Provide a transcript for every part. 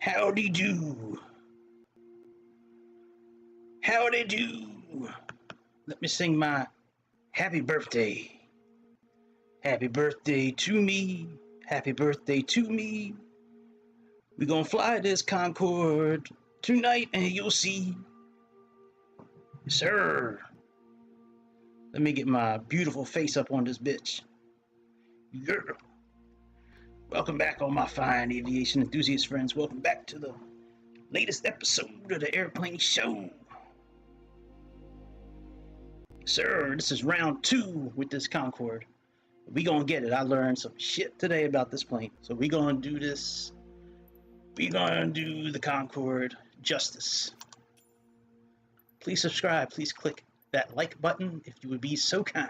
Howdy do. Howdy do. Let me sing my happy birthday. Happy birthday to me. Happy birthday to me. We gonna fly this Concorde tonight and you'll see. Sir. Let me get my beautiful face up on this bitch. Yeah. Welcome back, all my fine aviation enthusiast friends. Welcome back to the latest episode of the Airplane Show. Sir, this is round 2 with this Concorde. We gonna get it. I learned some shit today about this plane. So we gonna do this. We gonna do the Concorde justice. Please subscribe. Please click that like button if you would be so kind.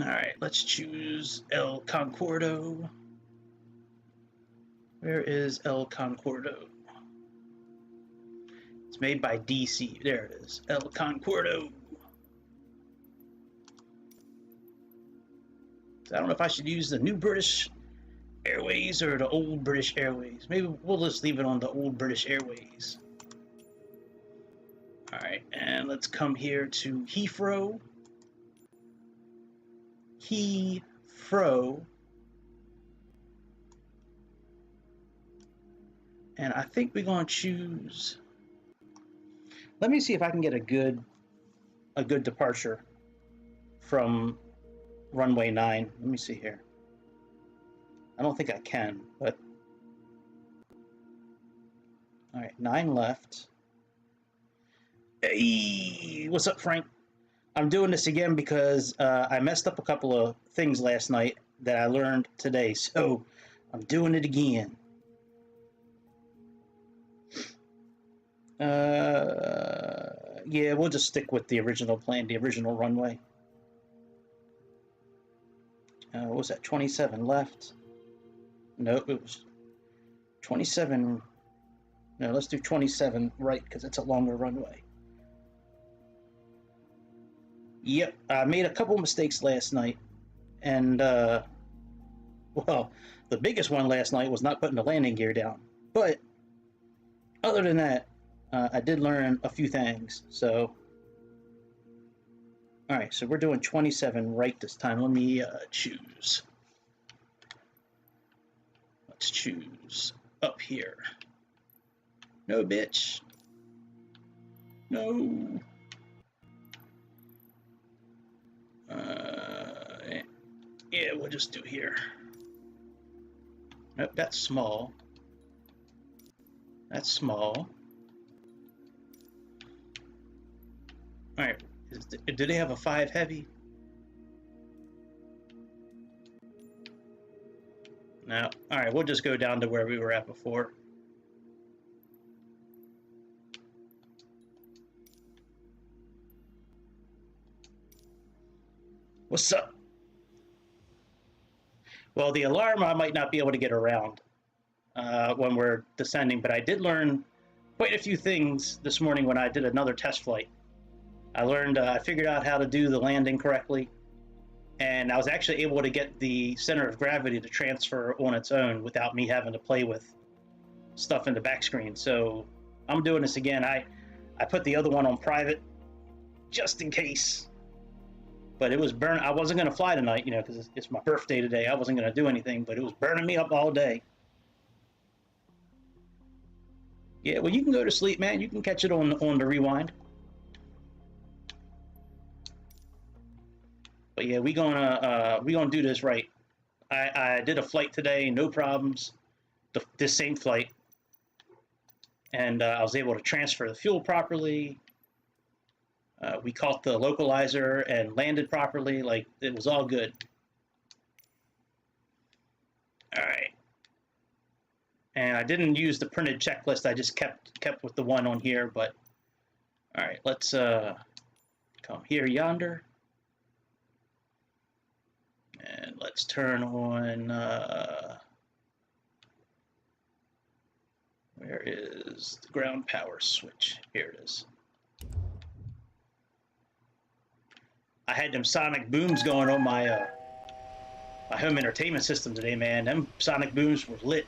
Alright, let's choose El Concordo. Where is El Concordo? It's made by DC. There it is. El Concordo. I don't know if I should use the new British Airways or the old British Airways. Maybe we'll just leave it on the old British Airways. Alright, and let's come here to Heathrow. Heathrow. And I think we're going to choose... Let me see if I can get a good departure from runway 9. Let me see here. I don't think I can, but... Alright, 9 left. Hey, what's up, Frank? I'm doing this again because I messed up a couple of things last night that I learned today, so I'm doing it again. Yeah, we'll just stick with the original plan, the original runway. What was that, 27 left? Nope, it was 27. No, let's do 27 right, because it's a longer runway. Yep, I made a couple mistakes last night, and, well, the biggest one last night was not putting the landing gear down, but other than that, I did learn a few things, so... Alright, so we're doing 27 right this time. Let me choose. Let's choose up here. No, bitch. No. Yeah, we'll just do here. Nope, that's small. That's small. Alright, do they have a 5 heavy? No. Alright, we'll just go down to where we were at before. What's up? Well, the alarm I might not be able to get around when we're descending, but I did learn quite a few things this morning when I did another test flight. I figured out how to do the landing correctly, and I was actually able to get the center of gravity to transfer on its own without me having to play with stuff in the back screen. So I'm doing this again. I put the other one on private just in case. But it was burning. I wasn't going to fly tonight, you know, because it's my birthday today. I wasn't going to do anything, but it was burning me up all day. Yeah, well, you can go to sleep, man. You can catch it on the rewind. But yeah, we gonna do this right. I did a flight today, no problems. This same flight, and I was able to transfer the fuel properly. We caught the localizer and landed properly. Like, it was all good. All right. And I didn't use the printed checklist. I just kept with the one on here. But all right, let's come here yonder, and let's turn on. Where is the ground power switch? Here it is. I had them sonic booms going on my my home entertainment system today, man. Them sonic booms were lit.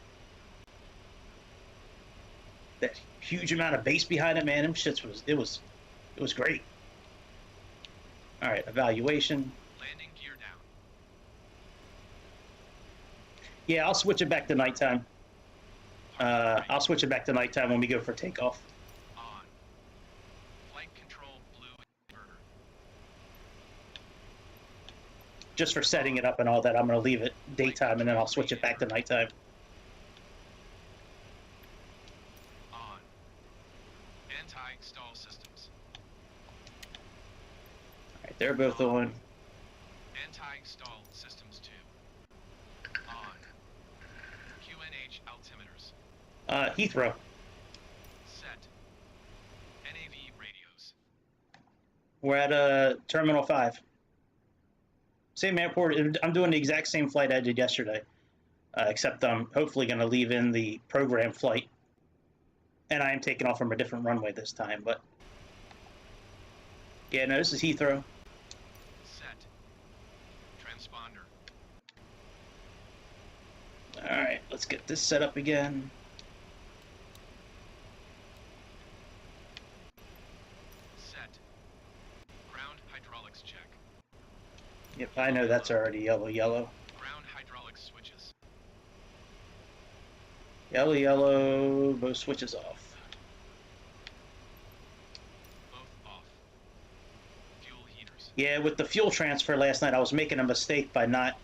That huge amount of bass behind it, man. Them shits was great. All right, evaluation. Landing gear down. Yeah, I'll switch it back to nighttime. I'll switch it back to nighttime when we go for takeoff. On. Flight control blue inverter. Just for setting it up and all that, I'm going to leave it daytime and then I'll switch it back to nighttime. On. Anti-stall systems. All right, they're both on. Anti-stall systems 2. On. QNH altimeters. Heathrow. Set. NAV radios. We're at Terminal 5. Same airport. I'm doing the exact same flight I did yesterday, except I'm hopefully going to leave in the program flight. And I am taking off from a different runway this time, but... Yeah, no, this is Heathrow. Set. Transponder. Alright, let's get this set up again. Set. Ground hydraulics check. Yep, I know that's already yellow. Ground hydraulics switches. Yellow, both switches off. Both off. Fuel heaters. Yeah, with the fuel transfer last night, I was making a mistake by not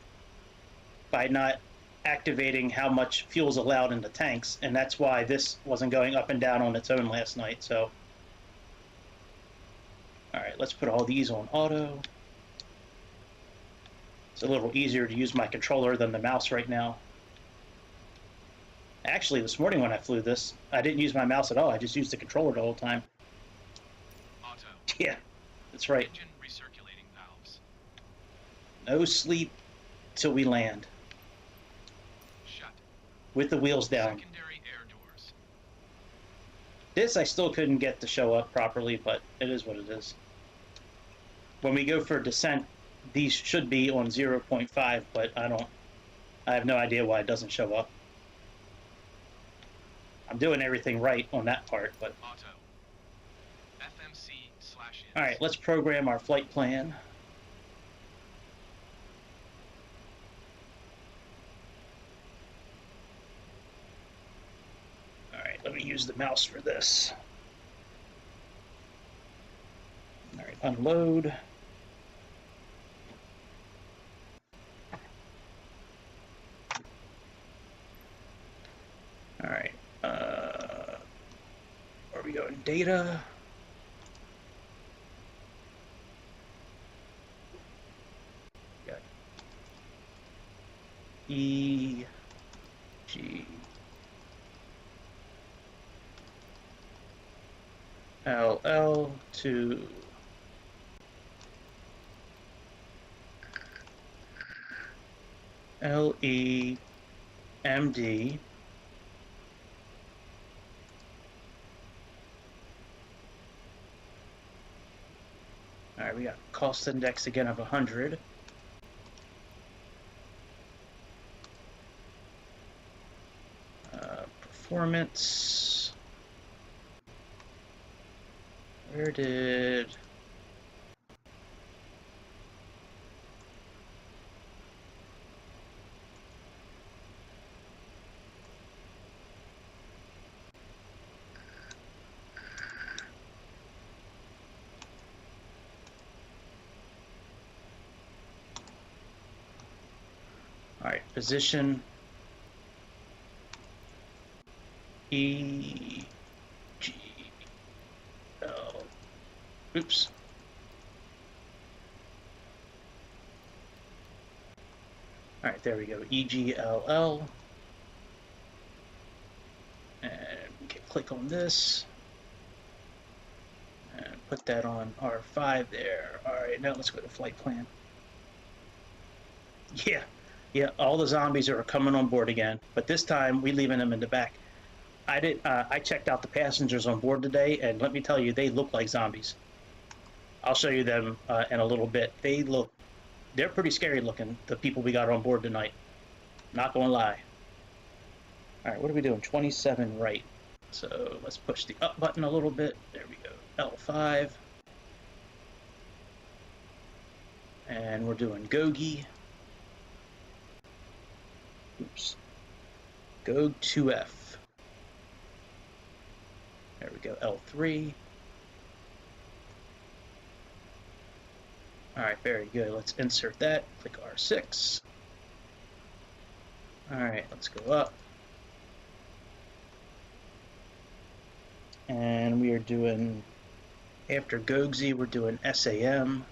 activating how much fuel is allowed in the tanks, and that's why this wasn't going up and down on its own last night. So, all right, let's put all these on auto. It's a little easier to use my controller than the mouse right now. Actually, this morning when I flew this, I didn't use my mouse at all. I just used the controller the whole time. Auto. Yeah, that's right. Engine recirculating valves. No sleep till we land. Shut. With the wheels down. Secondary air doors. This I still couldn't get to show up properly, but it is what it is. When we go for descent, these should be on 0.5, but I have no idea why it doesn't show up. I'm doing everything right on that part, but... Auto. FMC/ins. All right, let's program our flight plan. All right, let me use the mouse for this. All right, unload. All right, where are we going? Data. Got E, G, L, L to L, E, M, D. All right, we got cost index again of 100. Performance. Where did... All right, position E, G, L, oops. All right, there we go, EGLL. And we can click on this and put that on R5 there. All right, now let's go to flight plan. Yeah, all the zombies are coming on board again, but this time we leaving them in the back. I checked out the passengers on board today, and let me tell you, they look like zombies. I'll show you them in a little bit. They look They're pretty scary looking, the people we got on board tonight. Not gonna lie. Alright, what are we doing? 27 right. So let's push the up button a little bit. There we go. L5. And we're doing Gogi. Oops. Go 2F. There we go. L3. Alright, very good. Let's insert that. Click R6. Alright, let's go up. And we are doing, after Gogsy, we're doing SAM.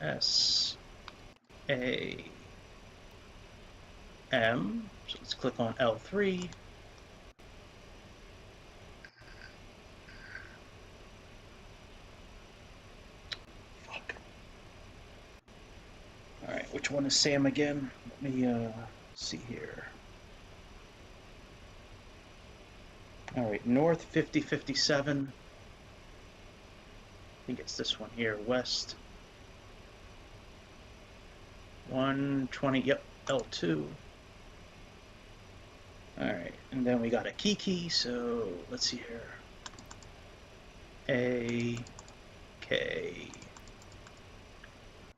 S-A-M. So let's click on L3. Fuck. Alright, which one is Sam again? Let me see here. Alright, north 5057. I think it's this one here, west 120, yep, L2. Alright, and then we got a Kiki, so let's see here. A, K,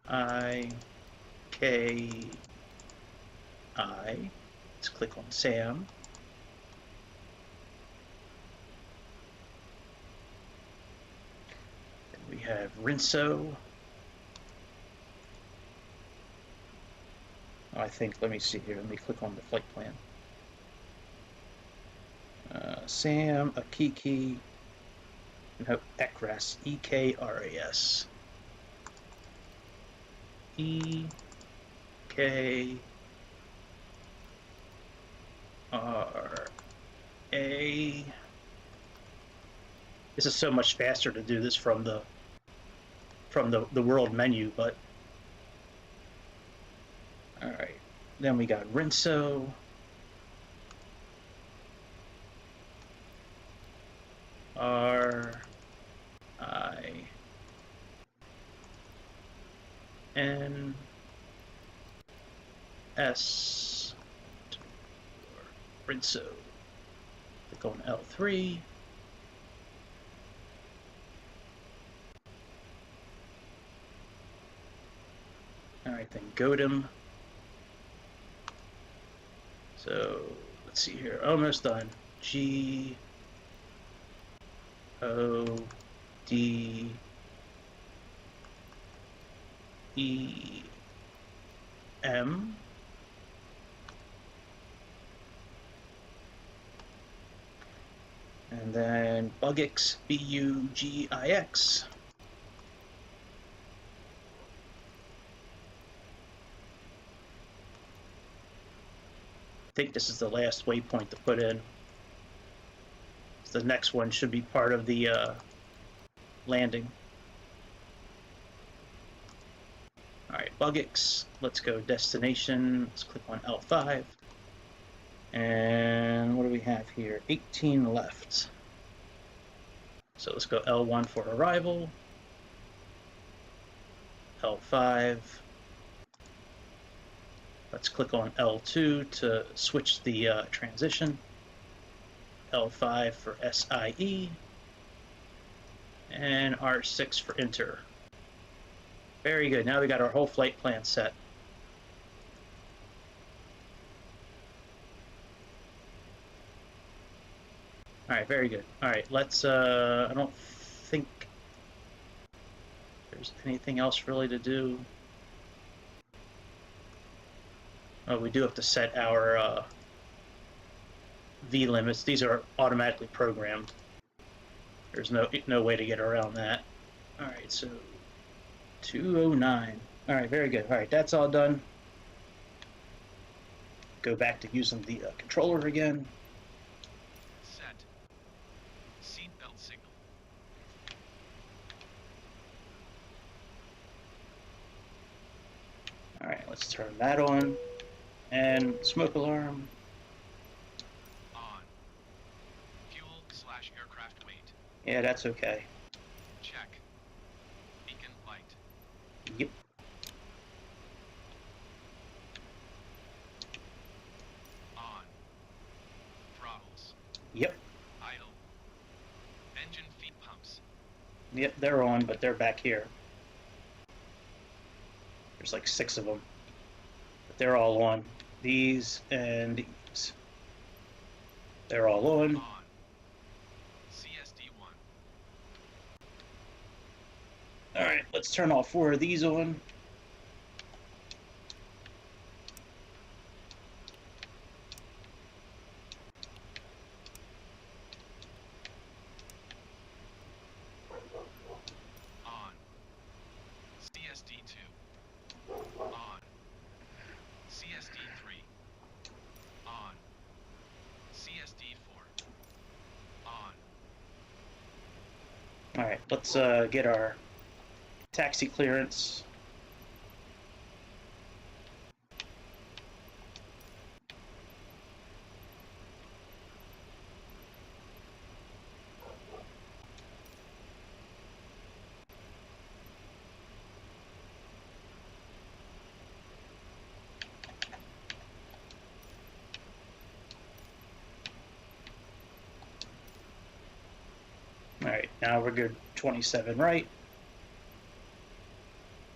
I, K, I. Let's click on Sam. Then we have Rinso. Oh, I think, let me see here, let me click on the flight plan. Sam, Akiki, no, Ekras, E-K-R-A-S. E-K-R-A. This is so much faster to do this from the world menu, but all right. Then we got Rinso. R-I-N-S. Rinso. Click on L3. All right, then Godem. So let's see here, almost done. G O D E M. And then Bugix, B-U-G-I-X. I think this is the last waypoint to put in. The next one should be part of the landing. Alright, Bugix. Let's go destination. Let's click on L5. And what do we have here? 18 left. So let's go L1 for arrival. L5. Let's click on L2 to switch the transition. L5 for SIE. And R6 for enter. Very good. Now we got our whole flight plan set. All right, very good. All right, let's, I don't think there's anything else really to do. Oh, we do have to set our V limits. These are automatically programmed. There's no way to get around that. All right, so 209. All right, very good. All right, that's all done. Go back to using the controller again. Set. Seatbelt signal. All right, let's turn that on. And smoke alarm. On. Fuel/aircraft weight. Yeah, that's okay. Check. Beacon light. Yep. Idle. Engine feed pumps. Yep, they're on, but they're back here. There's like 6 of them. But they're all on. These and these. They're all on. On. CSD1. Alright, let's turn all 4 of these on. On. CSD2. On. CSD3. On. CSD4. On. Alright, let's get our taxi clearance. Alright, now we're good. 27 right.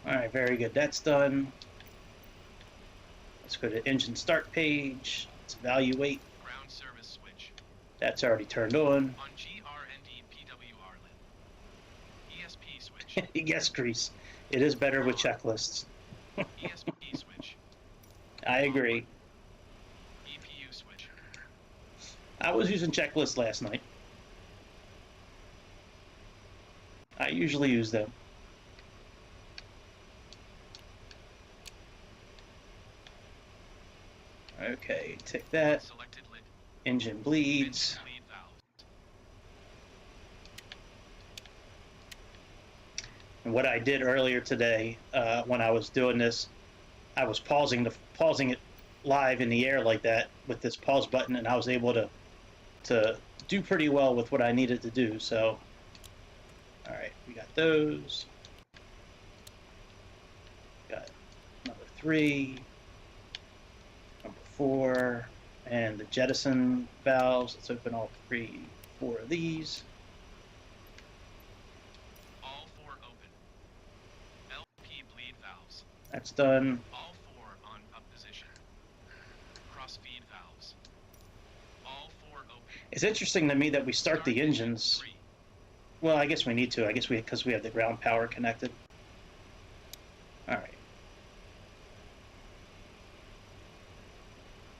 Alright, very good. That's done. Let's go to engine start page. Let's evaluate. Ground service switch. That's already turned on. On GRND PWR lit. ESP switch. Yes, Grease. It is better with checklists. ESP switch. I agree. EPU switch. I was using checklists last night. I usually use them. Okay, take that. Selected lit. Engine bleeds. Bleed valve. And what I did earlier today, when I was doing this, I was pausing it live in the air like that with this pause button, and I was able to do pretty well with what I needed to do. So, all right, we got those. Got number 3, number 4, and the jettison valves. Let's open all 3, 4 of these. All 4 open. LP bleed valves. That's done. All 4 on up position. Cross feed valves. All 4 open. It's interesting to me that we start the engines. 3. Well, I guess we need to. I guess because we have the ground power connected. All right.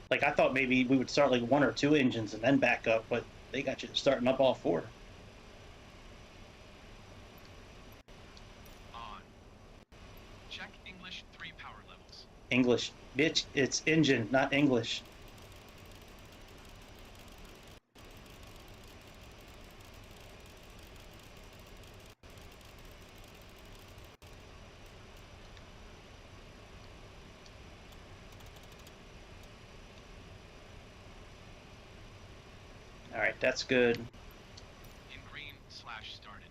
Like, I thought maybe we would start like 1 or 2 engines and then back up, but they got you starting up all 4. On. Check English 3 power levels. English. Bitch, it's engine, not English. All right, that's good. In green / started.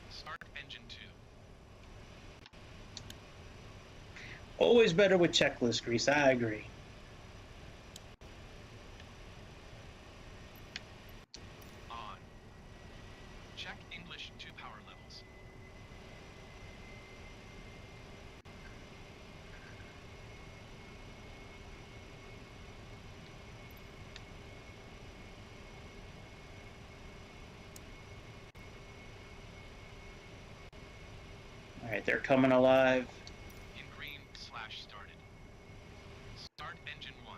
Start engine 2. Always better with checklist, Grease. I agree. On. Check English 2 power levels. All right, they're coming alive. In green / started. Start engine 1.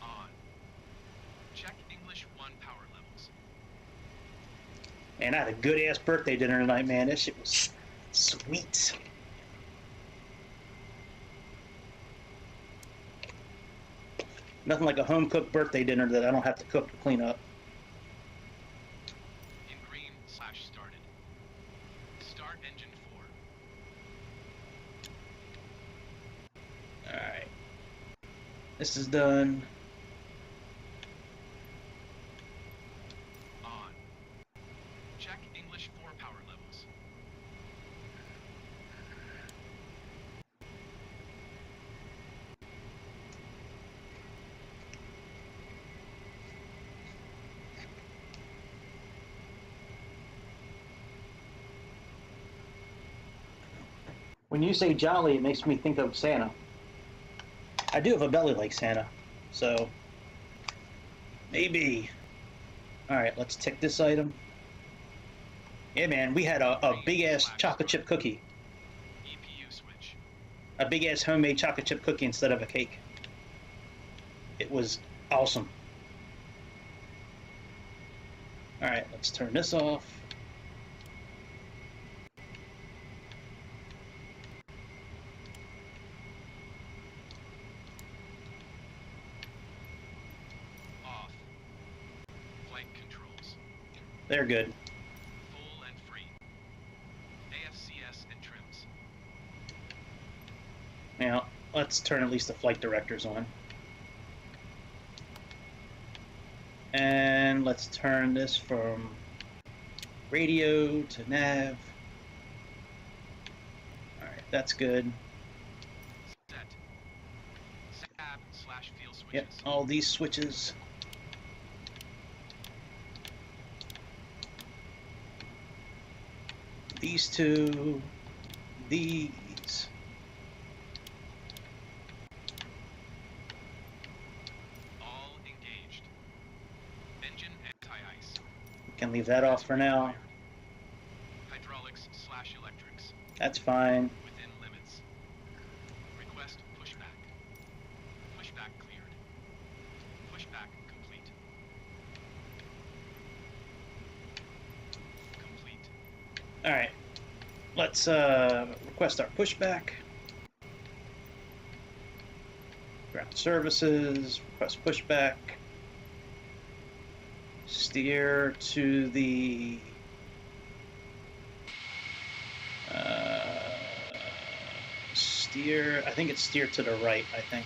On. Check English 1 power levels. Man, I had a good ass birthday dinner tonight, man. That shit was sweet. Nothing like a home cooked birthday dinner that I don't have to cook to clean up. In green / started. Start engine 4. All right. This is done. When you say jolly, it makes me think of Santa. I do have a belly like Santa, so maybe. All right, let's tick this item. Yeah, man, we had a big-ass chocolate chip cookie. EPU switch. A big-ass homemade chocolate chip cookie instead of a cake. It was awesome. All right, let's turn this off. Off. Flight controls. They're good. Full and free. AFCS and trims. Now, let's turn at least the flight directors on. And let's turn this from radio to nav. All right, that's good. Set. SAB/fuel switches. Yep, all these switches. These two. These. All engaged. Engine anti-ice. We can leave that off for now. Hydraulics/electrics. That's fine. Within limits. Request pushback. Pushback cleared. Pushback complete. Complete. All right, let's request our pushback. Ground services, request pushback. Steer to the steer. I think it's steer to the right. I think.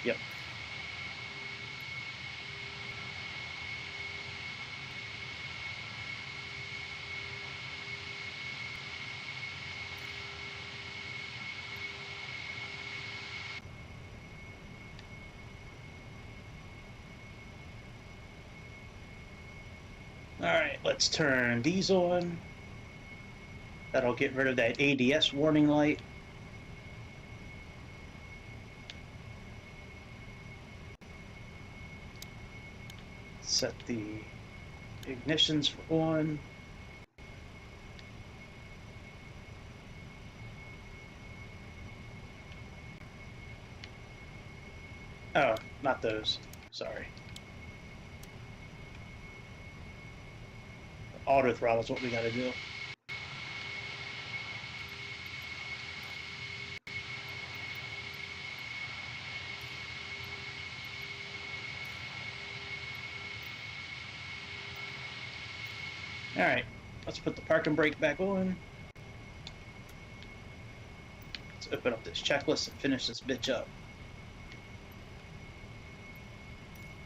Yep. All right, let's turn these on. That'll get rid of that ADS warning light. Set the ignitions for on. Oh, not those. Sorry. Auto throttle is what we gotta do. All right, let's put the parking brake back on. Let's open up this checklist and finish this bitch up.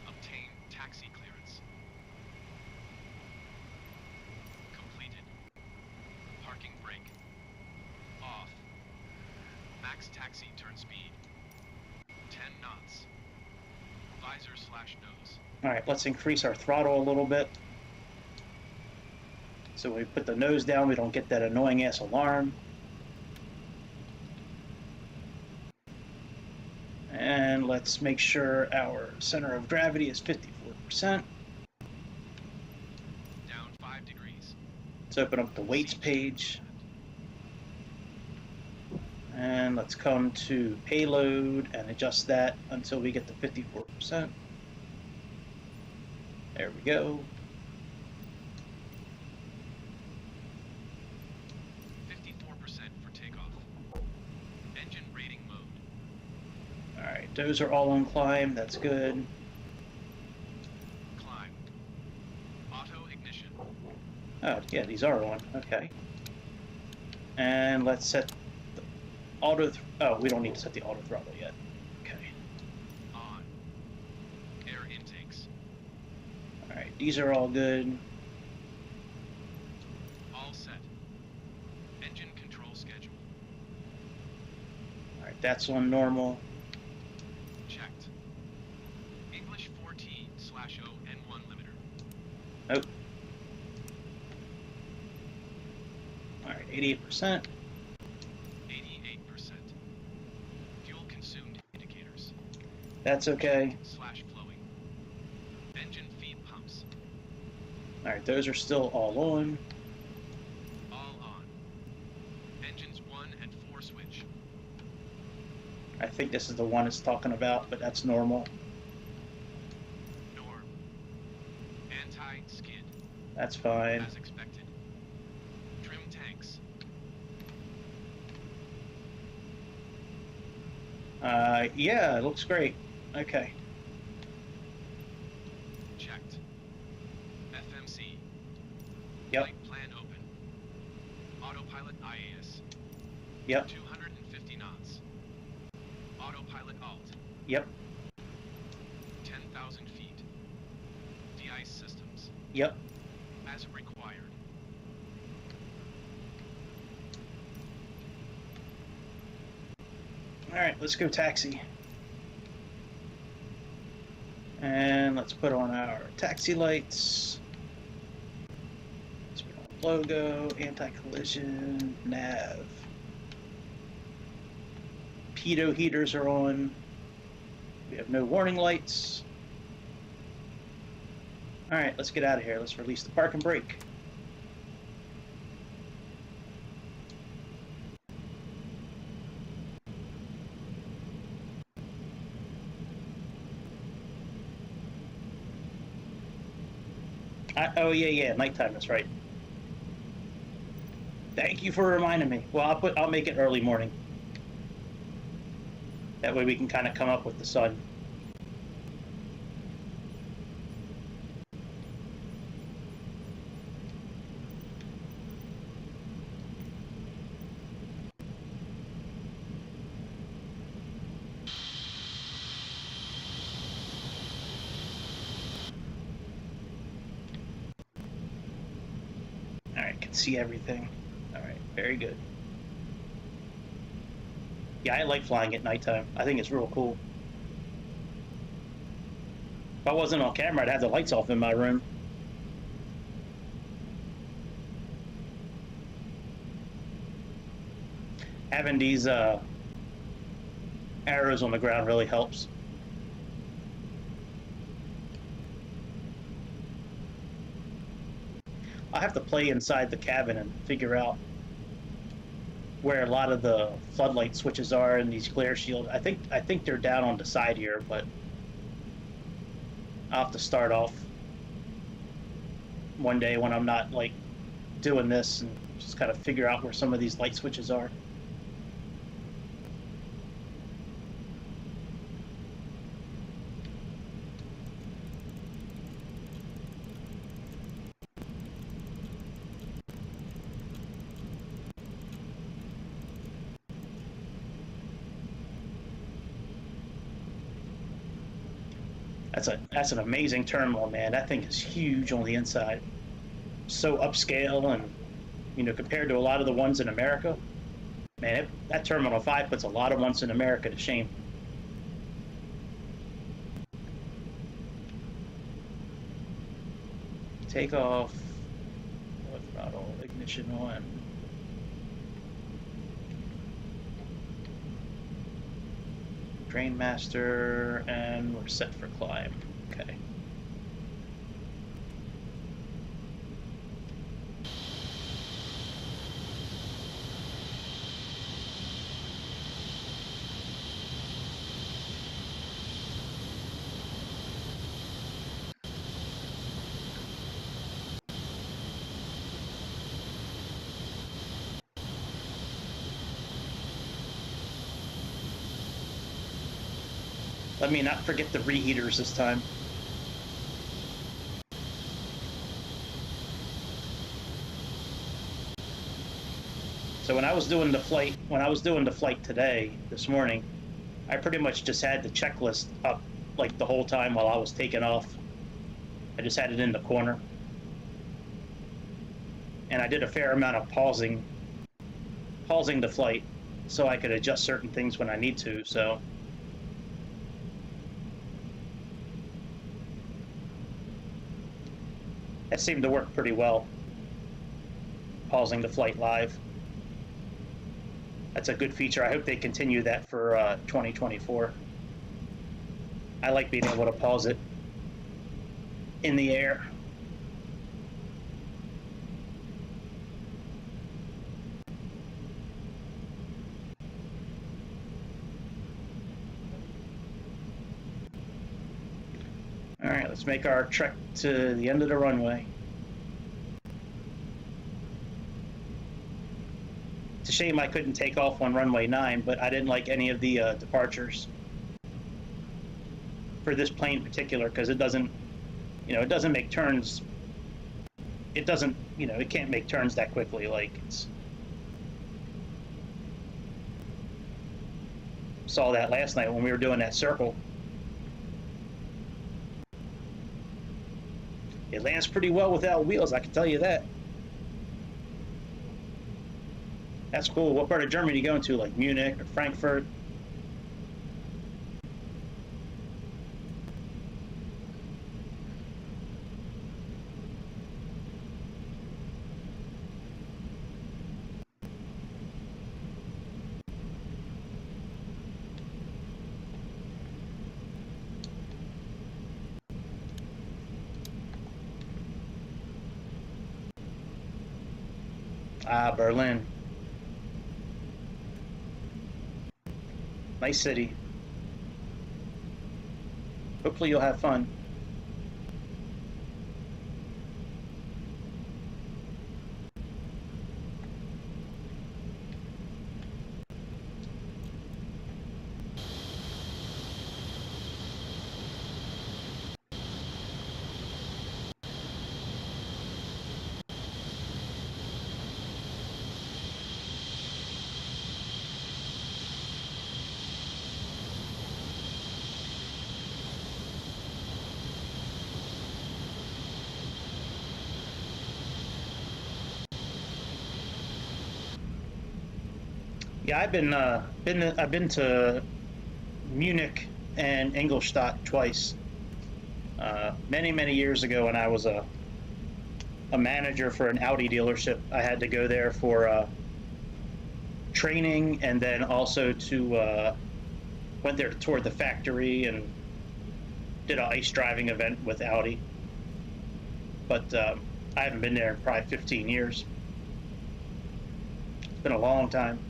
Obtain taxi clearance. Completed. Parking brake. Off. Max taxi turn speed. 10 knots. Visor/nose. All right, let's increase our throttle a little bit. So when we put the nose down, we don't get that annoying ass alarm. And let's make sure our center of gravity is 54%. Down 5 degrees. Let's open up the weights page. And let's come to payload and adjust that until we get to 54%. There we go. 54% for takeoff. Engine rating mode. All right, those are all on climb. That's good. Climb. Auto ignition. Oh, yeah, these are on. Okay. And let's set the auto. Oh, we don't need to set the auto throttle yet. Air intakes. Alright, these are all good. All set. Engine control schedule. Alright, that's on normal. Checked. English 4T/0 N1 limiter. Nope. Alright, 88%. 88%. Fuel consumed indicators. That's okay. Slash flowing. Engine feed pumps. Alright, those are still all on. All on. Engines 1 and 4 switch. I think this is the one it's talking about, but that's normal. Norm. Anti-skid. That's fine. As expected. Trim tanks. Yeah, it looks great. Okay. Checked. FMC. Yep. Flight plan open. Autopilot IAS. Yep. 250 knots. Autopilot alt. Yep. 10,000 feet. De-ice systems. Yep. As required. Alright, let's go taxi. And let's put on our taxi lights. Let's put on logo, anti-collision, nav. Pitot heaters are on. We have no warning lights. Alright, let's get out of here. Let's release the park and brake. Oh yeah, nighttime. That's right. Thank you for reminding me. Well, I'll make it early morning. That way we can kind of come up with the sun. Alright, can see everything. Alright, very good. Yeah, I like flying at nighttime. I think it's real cool. If I wasn't on camera, I'd have the lights off in my room. Having these arrows on the ground really helps. I have to play inside the cabin and figure out where a lot of the floodlight switches are and these glare shields. I think they're down on the side here, but I'll have to start off one day when I'm not like doing this and just kind of figure out where some of these light switches are. That's an amazing terminal, man. That thing is huge on the inside. So upscale, and you know, compared to a lot of the ones in America, man, that Terminal 5 puts a lot of ones in America to shame. Take off. Throttle, ignition on. Drain master, and we're set for climb. Okay. Let me not forget the reheaters this time. So when I was doing the flight today, this morning, I pretty much just had the checklist up like the whole time while I was taking off. I just had it in the corner. And I did a fair amount of pausing the flight so I could adjust certain things when I need to, so. That seemed to work pretty well, pausing the flight live. That's a good feature. I hope they continue that for 2024. I like being able to pause it in the air. All right, let's make our trek to the end of the runway. It's a shame I couldn't take off on runway 9, but I didn't like any of the departures for this plane in particular, because it doesn't, it doesn't make turns. It doesn't, it can't make turns that quickly. Like, saw that last night when we were doing that circle. It lands pretty well without wheels, I can tell you that. That's cool. What part of Germany are you going to, like Munich or Frankfurt? Ah, Berlin. Nice city. Hopefully you'll have fun. Yeah, I've been to Munich and Ingolstadt twice. Many years ago, when I was a manager for an Audi dealership, I had to go there for training, and then also to went there to tour the factory and did an ice driving event with Audi. But I haven't been there in probably 15 years. It's been a long time.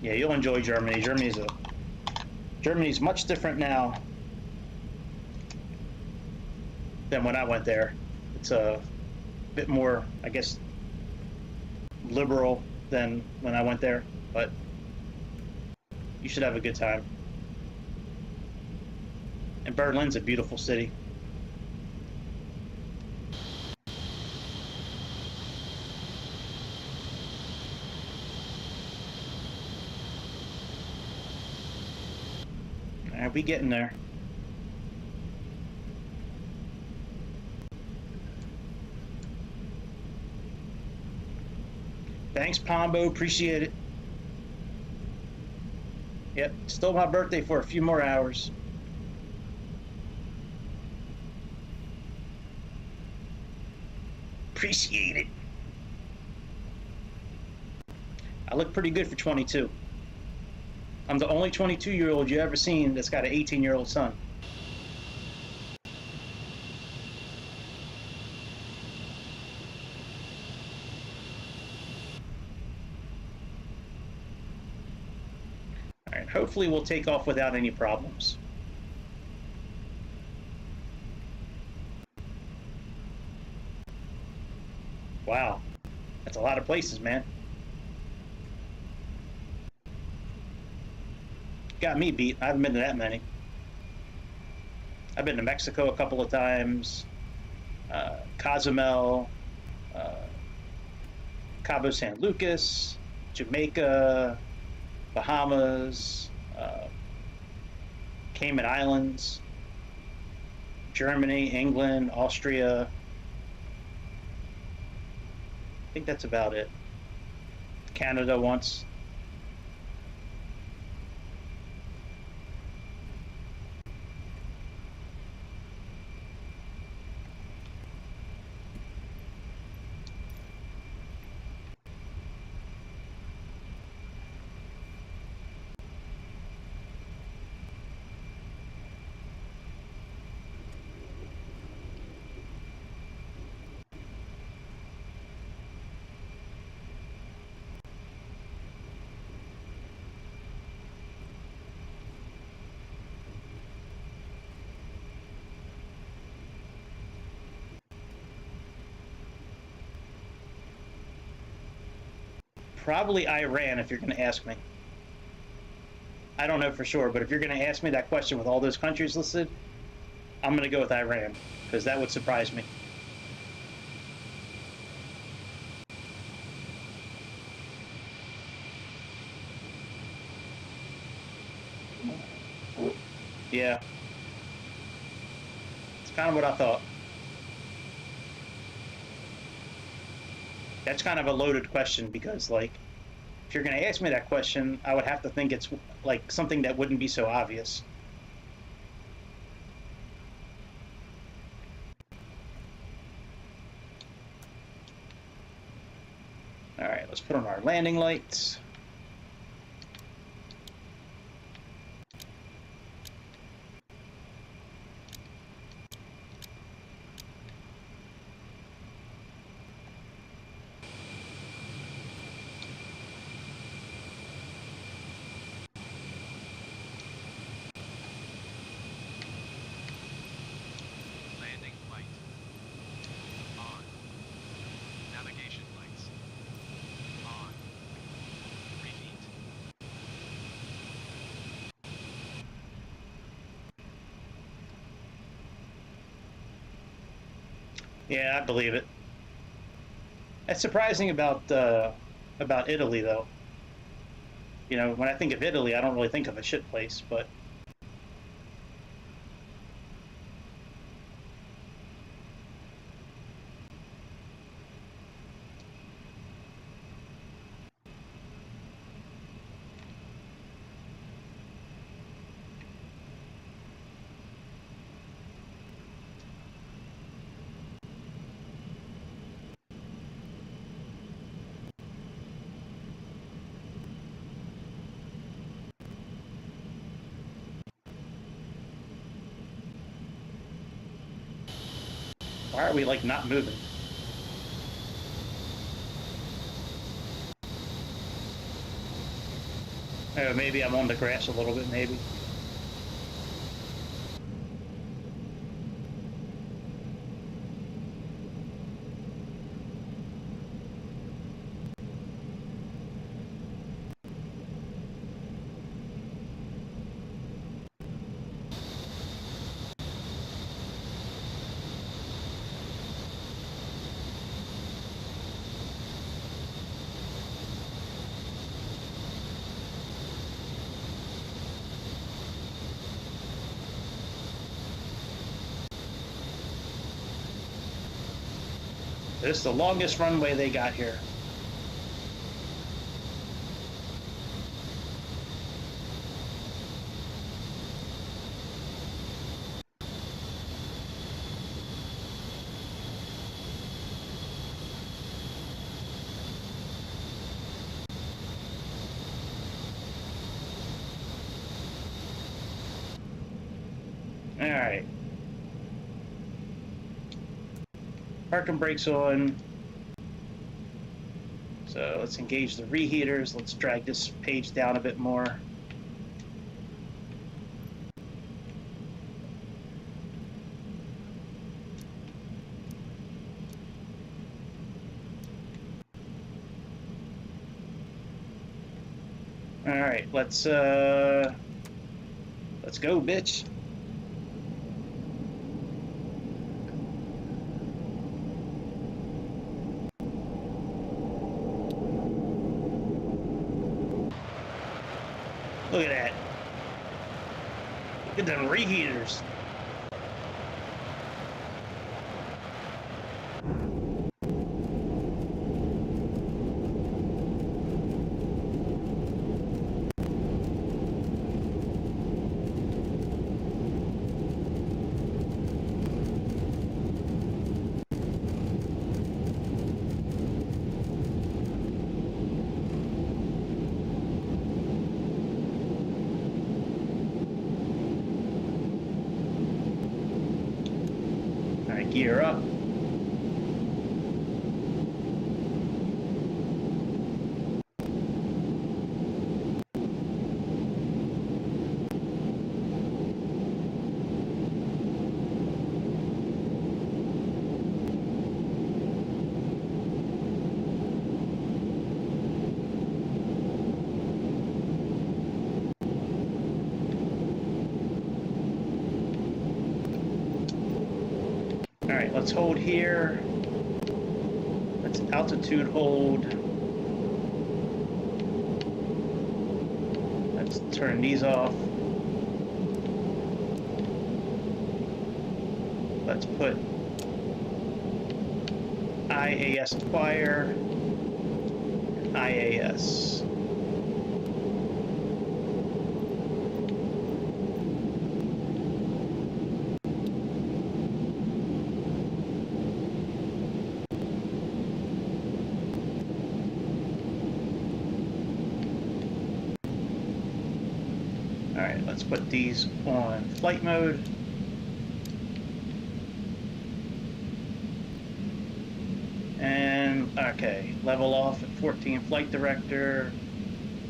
Yeah, you'll enjoy Germany. Germany's much different now than when I went there. It's a bit more, I guess, liberal than when I went there, but you should have a good time. And Berlin's a beautiful city. All right, we getting there. Thanks, Pombo. Appreciate it. Yep, still my birthday for a few more hours. Appreciate it. I look pretty good for 22. I'm the only 22-year-old you ever seen that's got an 18-year-old son. All right, hopefully we'll take off without any problems. Wow, that's a lot of places, man. Got me beat. I haven't been to that many. I've been to Mexico a couple of times, Cozumel, Cabo San Lucas, Jamaica, Bahamas, Cayman Islands, Germany, England, Austria. I think that's about it. Canada once. Probably Iran, if you're going to ask me. I don't know for sure, but if you're going to ask me that question with all those countries listed, I'm going to go with Iran, because that would surprise me. Yeah. It's kind of what I thought. That's kind of a loaded question because, like, if you're going to ask me that question, I would have to think it's like something that wouldn't be so obvious. All right, let's put on our landing lights. Landing light. On. Navigation lights. On. Repeat. Yeah, I believe it. It's surprising about Italy, though. You know, when I think of Italy, I don't really think of a shit place, but why are we like not moving? Maybe I'm on the grass a little bit, maybe. This is the longest runway they got here. All right. Parking brakes on. So let's engage the reheaters. Let's drag this page down a bit more. All right, let's go, bitch. Look at that. Look at them reheaters. Gear up. Alright, let's hold here. Let's altitude hold. Let's turn these off. Let's put IAS acquire, IAS. Alright, let's put these on flight mode. And, okay, level off at 14, flight director,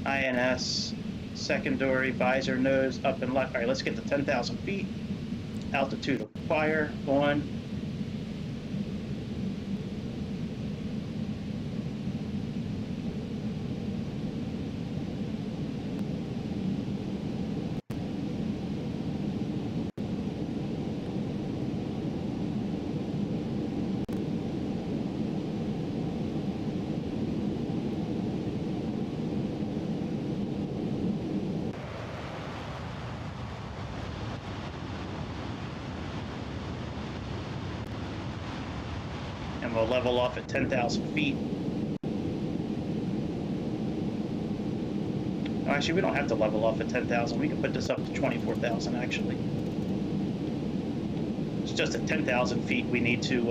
INS, secondary, visor, nose, up and left. Alright, let's get to 10,000 feet. Altitude acquire, on. And we'll level off at 10,000 feet. Oh, actually, we don't have to level off at 10,000. We can put this up to 24,000, actually. It's just at 10,000 feet we need to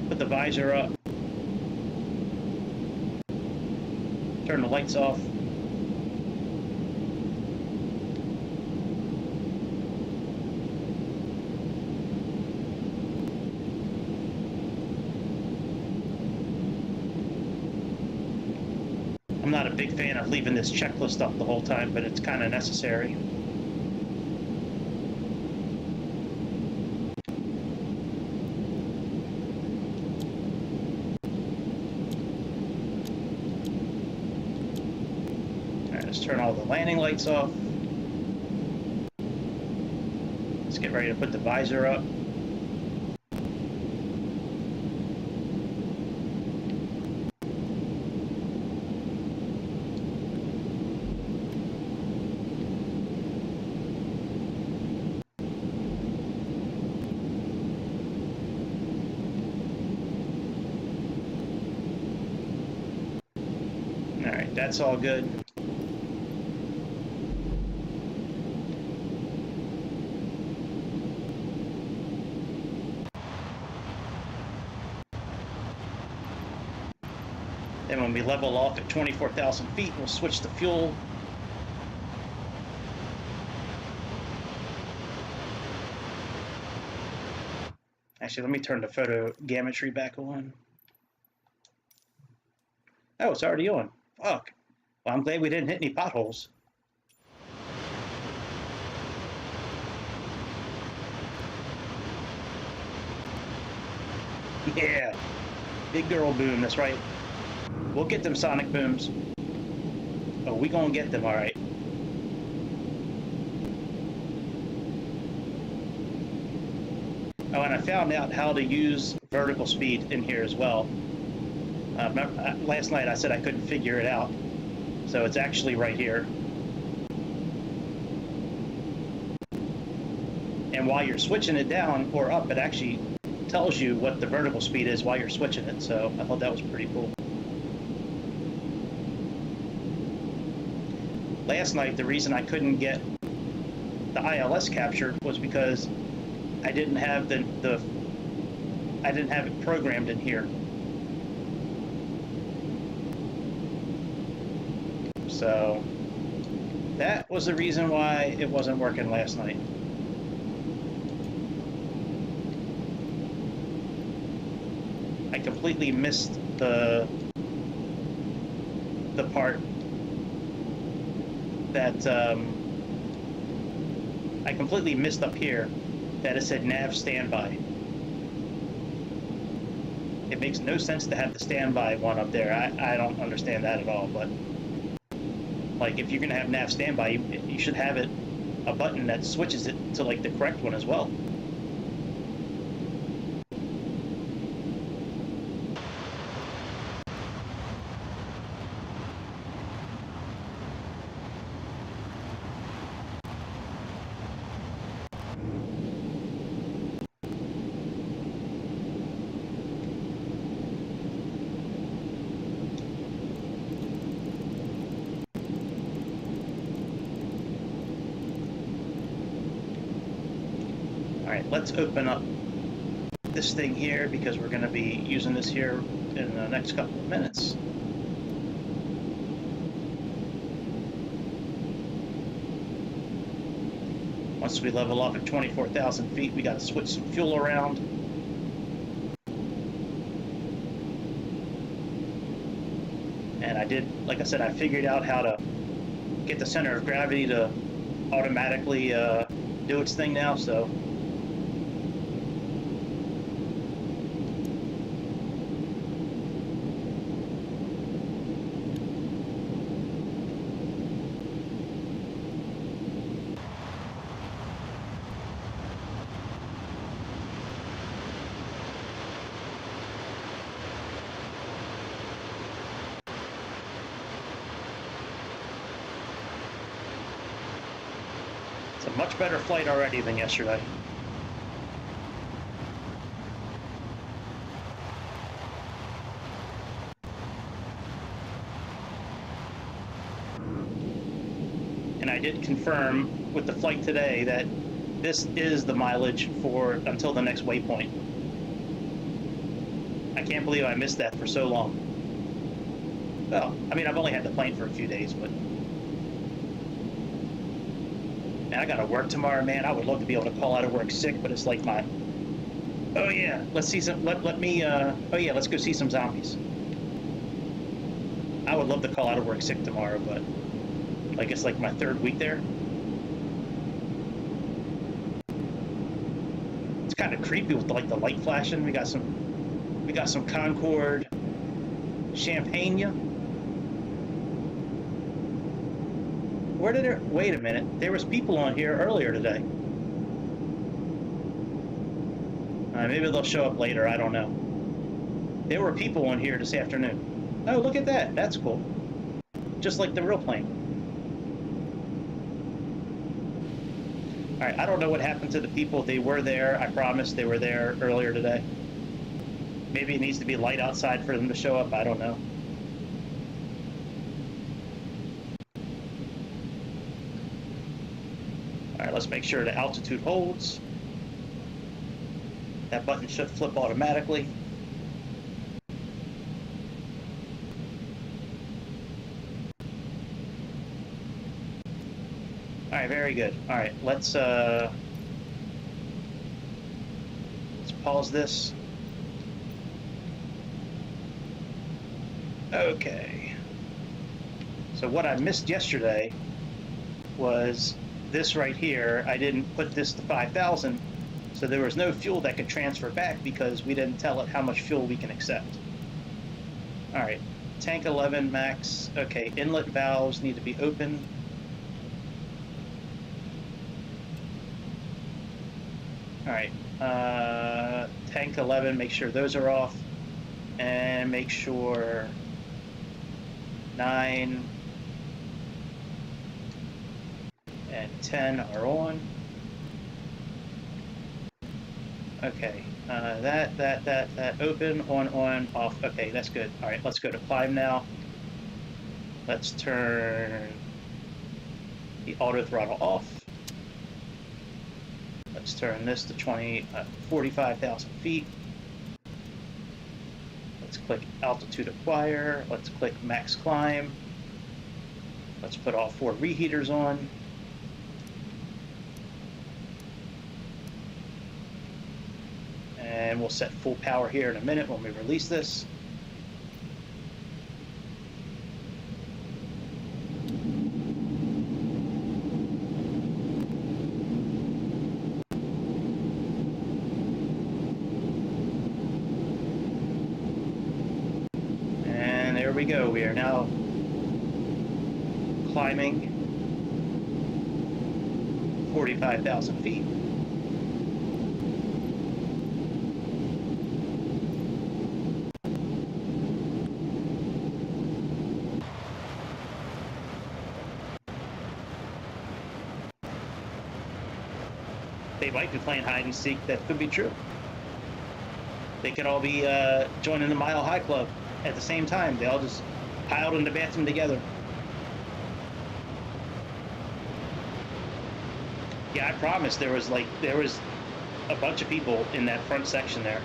put the visor up. Turn the lights off. I'm not a big fan of leaving this checklist up the whole time, but it's kind of necessary. All right, let's turn all the landing lights off. Let's get ready to put the visor up. Alright, that's all good. Then when we level off at 24,000 feet, we'll switch to fuel. Actually, let me turn the photogrammetry back on. Oh, it's already on. Fuck. Well, I'm glad we didn't hit any potholes. Yeah. Big girl boom, that's right. We'll get them sonic booms. Oh, we gonna get them, alright. Oh, and I found out how to use vertical speed in here as well. Remember, last night I said I couldn't figure it out. So it's actually right here. And while you're switching it down or up, it actually tells you what the vertical speed is while you're switching it. So I thought that was pretty cool. Last night, the reason I couldn't get the ILS captured was because I didn't have I didn't have it programmed in here. So that was the reason why it wasn't working last night. I completely missed the part that I completely missed up here that it said nav standby. It makes no sense to have the standby one up there. I don't understand that at all, but like if you're gonna have nav standby, you should have it a button that switches it to like the correct one as well. All right, let's open up this thing here because we're going to be using this here in the next couple of minutes. Once we level up at 24,000 feet, we got to switch some fuel around. And I did, like I said, I figured out how to get the center of gravity to automatically do its thing now, so. It's a much better flight already than yesterday. And I did confirm with the flight today that this is the mileage for until the next waypoint. I can't believe I missed that for so long. Well, I mean, I've only had the plane for a few days, but man, I gotta work tomorrow, man. I would love to be able to call out of work sick, but it's like my, oh yeah, let's see some, let me, oh yeah, let's go see some zombies. I would love to call out of work sick tomorrow, but like it's like my third week there. It's kind of creepy with like the light flashing. We got some Concord Champagne. Where did it? Wait a minute. There was people on here earlier today. Maybe they'll show up later. I don't know. There were people on here this afternoon. Oh, look at that. That's cool. Just like the real plane. All right. I don't know what happened to the people. They were there. I promise they were there earlier today. Maybe it needs to be light outside for them to show up. I don't know. All right, let's make sure the altitude holds. That button should flip automatically. All right, very good. All right, let's pause this. Okay. So what I missed yesterday was this right here. I didn't put this to 5,000, so there was no fuel that could transfer back because we didn't tell it how much fuel we can accept. All right, tank 11 max. Okay, inlet valves need to be open. All right, tank 11, make sure those are off, and make sure 9 and 10 are on. Okay, that, open, on, off. Okay, that's good. All right, let's go to climb now. Let's turn the auto throttle off. Let's turn this to 45,000 feet. Let's click altitude acquire. Let's click max climb. Let's put all 4 reheaters on. And we'll set full power here in a minute when we release this. And there we go. We are now climbing 45,000 feet. They might be playing hide and seek. That could be true. They could all be joining the Mile High Club at the same time. They all just piled in the bathroom together. Yeah, I promise there was a bunch of people in that front section there.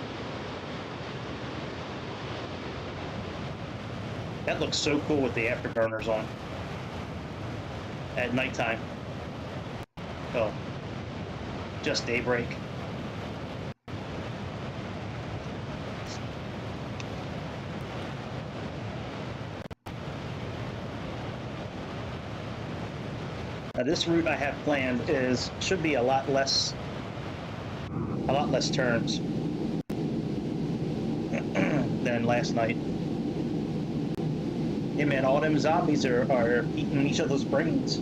That looks so cool with the afterburners on at nighttime. Oh, just daybreak. Now this route I have planned should be a lot less turns than last night. Yeah, man, all them zombies are eating each other's brains.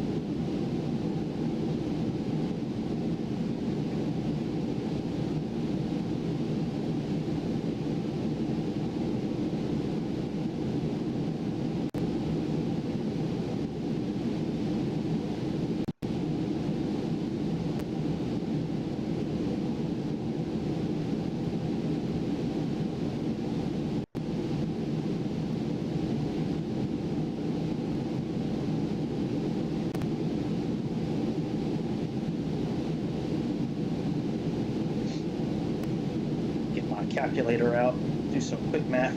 Calculator out, do some quick math.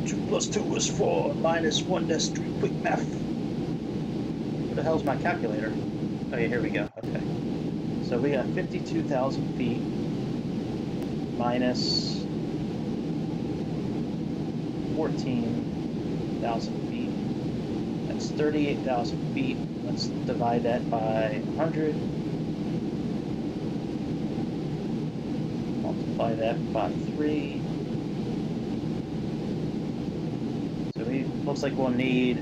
2 plus 2 is 4, minus 1 is 3, quick math. Where the hell's my calculator? Oh yeah, here we go, okay. So we got 52,000 feet minus 14,000 feet. That's 38,000 feet. Let's divide that by 100. Multiply that by 3. So looks like we'll need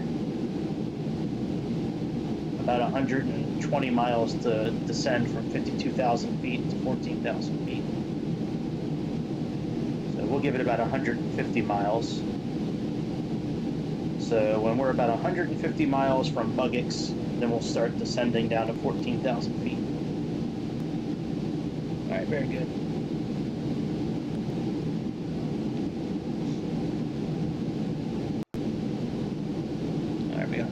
about 120 miles to descend from 52,000 feet to 14,000 feet. So we'll give it about 150 miles. So when we're about 150 miles from Buggix, then we'll start descending down to 14,000 feet. All right, very good.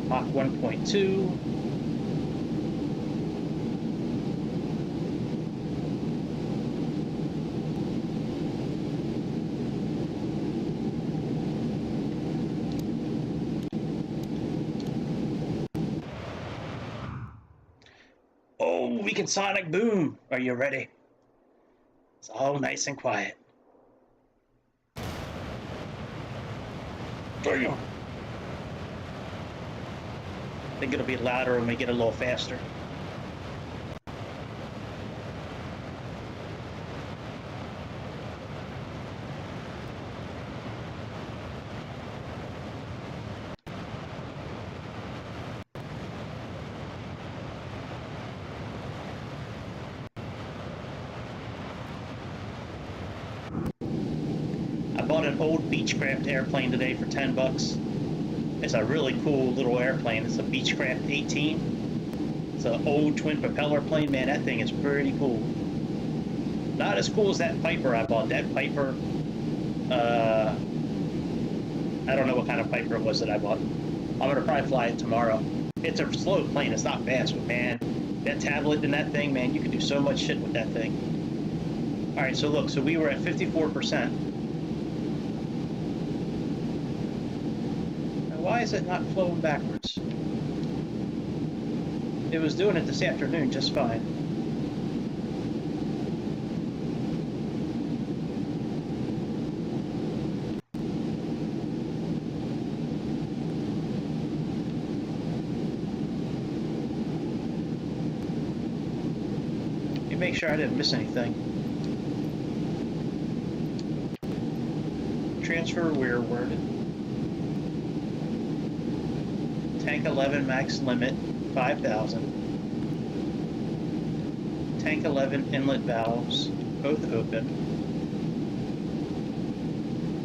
Mach 1.2. Oh, we can sonic boom. Are you ready? It's all nice and quiet. Damn. I think it'll be louder when we get a little faster. I bought an old Beechcraft airplane today for 10 bucks. It's a really cool little airplane. It's a Beechcraft 18. It's an old twin propeller plane. Man, that thing is pretty cool. Not as cool as that Piper I bought. That Piper, I don't know what kind of Piper it was that I bought. I'm gonna probably fly it tomorrow. It's a slow plane, it's not fast, but man, that tablet and that thing, man, you can do so much shit with that thing. All right, so look, so we were at 54%. Now, why is it not flowing backwards? It was doing it this afternoon just fine. Let me make sure I didn't miss anything. Transfer rearward. Tank 11 max limit 5,000. Tank 11 inlet valves both open.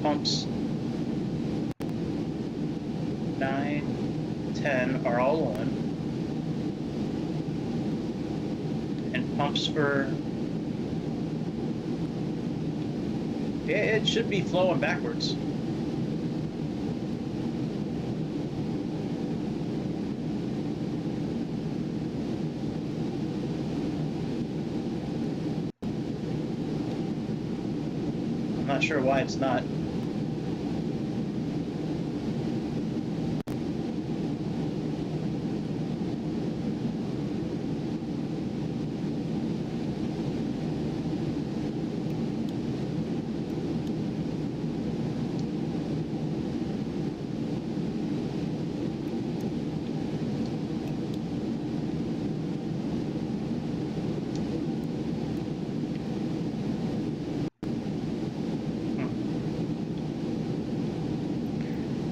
Pumps 9, 10 are all on. And pumps for... yeah, it should be flowing backwards. I'm not sure why it's not.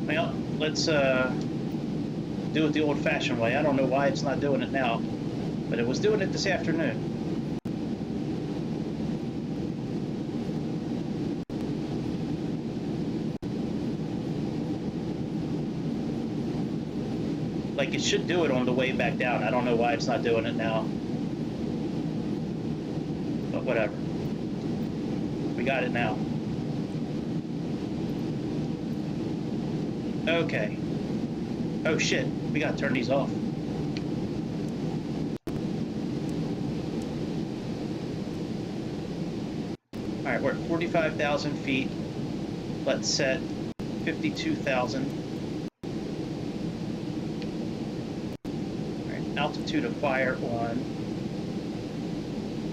Well, let's do it the old-fashioned way. I don't know why it's not doing it now, but it was doing it this afternoon. Like, it should do it on the way back down. I don't know why it's not doing it now. But whatever. We got it now. Okay. Oh shit, we gotta turn these off. Alright, we're at 45,000 feet. Let's set 52,000. Alright, altitude of fire on.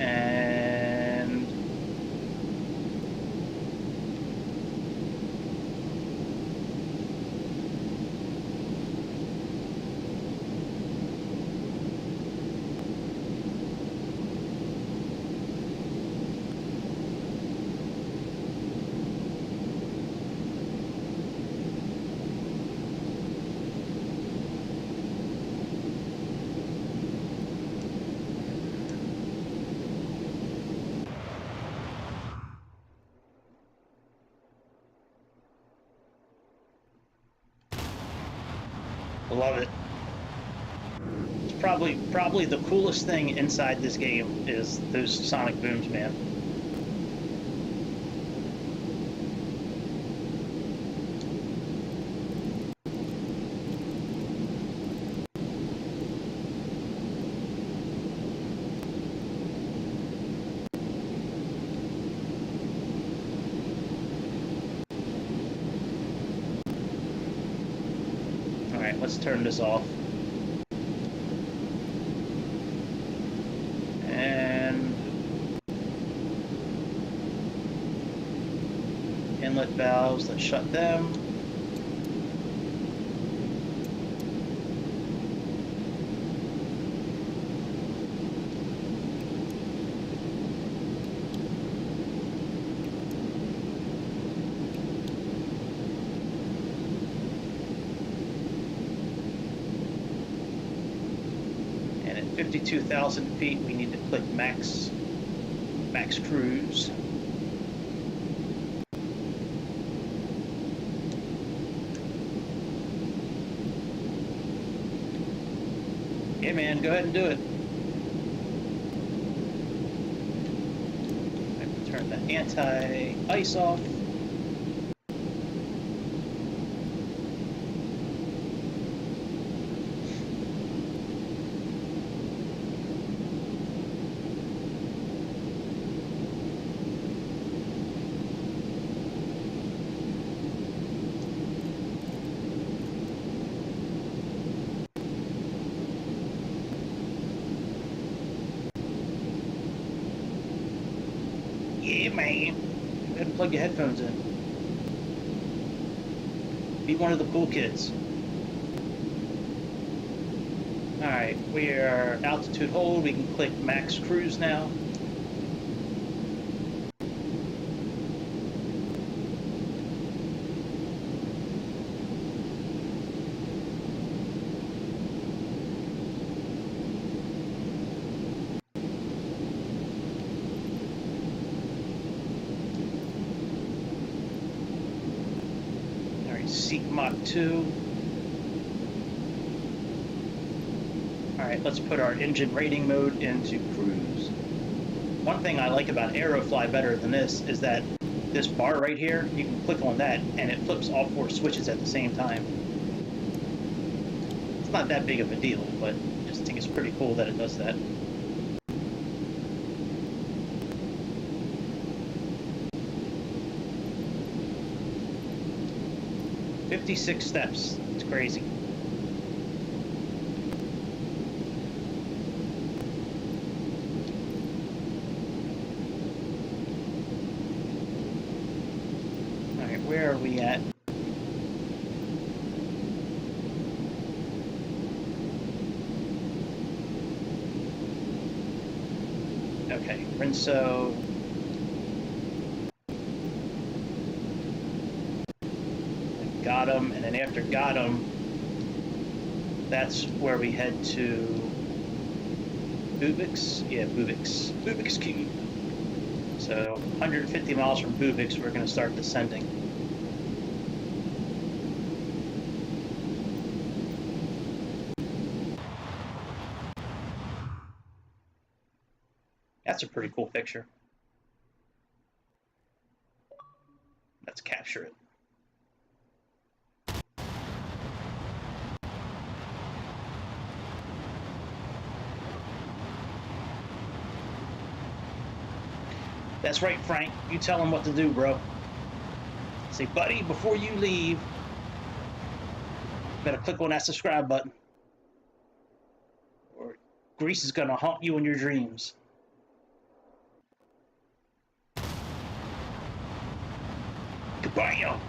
And... love it. It's probably the coolest thing inside this game is those sonic booms, man. Alright, let's turn this off. And inlet valves, let's shut them. And at 52,000 feet, we need to click max cruise. Yeah, man, go ahead and do it. anti-ice off. Yeah, man. Go ahead and plug your headphones in. Be one of the cool kids. Alright, we are altitude hold. We can click max cruise now. Seek Mach 2. Alright, let's put our engine rating mode into cruise. One thing I like about Aerofly better than this is that this bar right here, you can click on that and it flips all 4 switches at the same time. It's not that big of a deal, but I just think it's pretty cool that it does that. "56 steps. It's crazy. Alright, where are we at? Okay, Rinso. Got him, and then after got him, that's where we head to Bubix. Yeah, Bubix. Bubix Cube. So 150 miles from Bubix, we're going to start descending. That's a pretty cool picture. Let's capture it. That's right, Frank. You tell him what to do, bro. Say, buddy, before you leave, better click on that subscribe button, or Grease is gonna haunt you in your dreams. Goodbye, yo.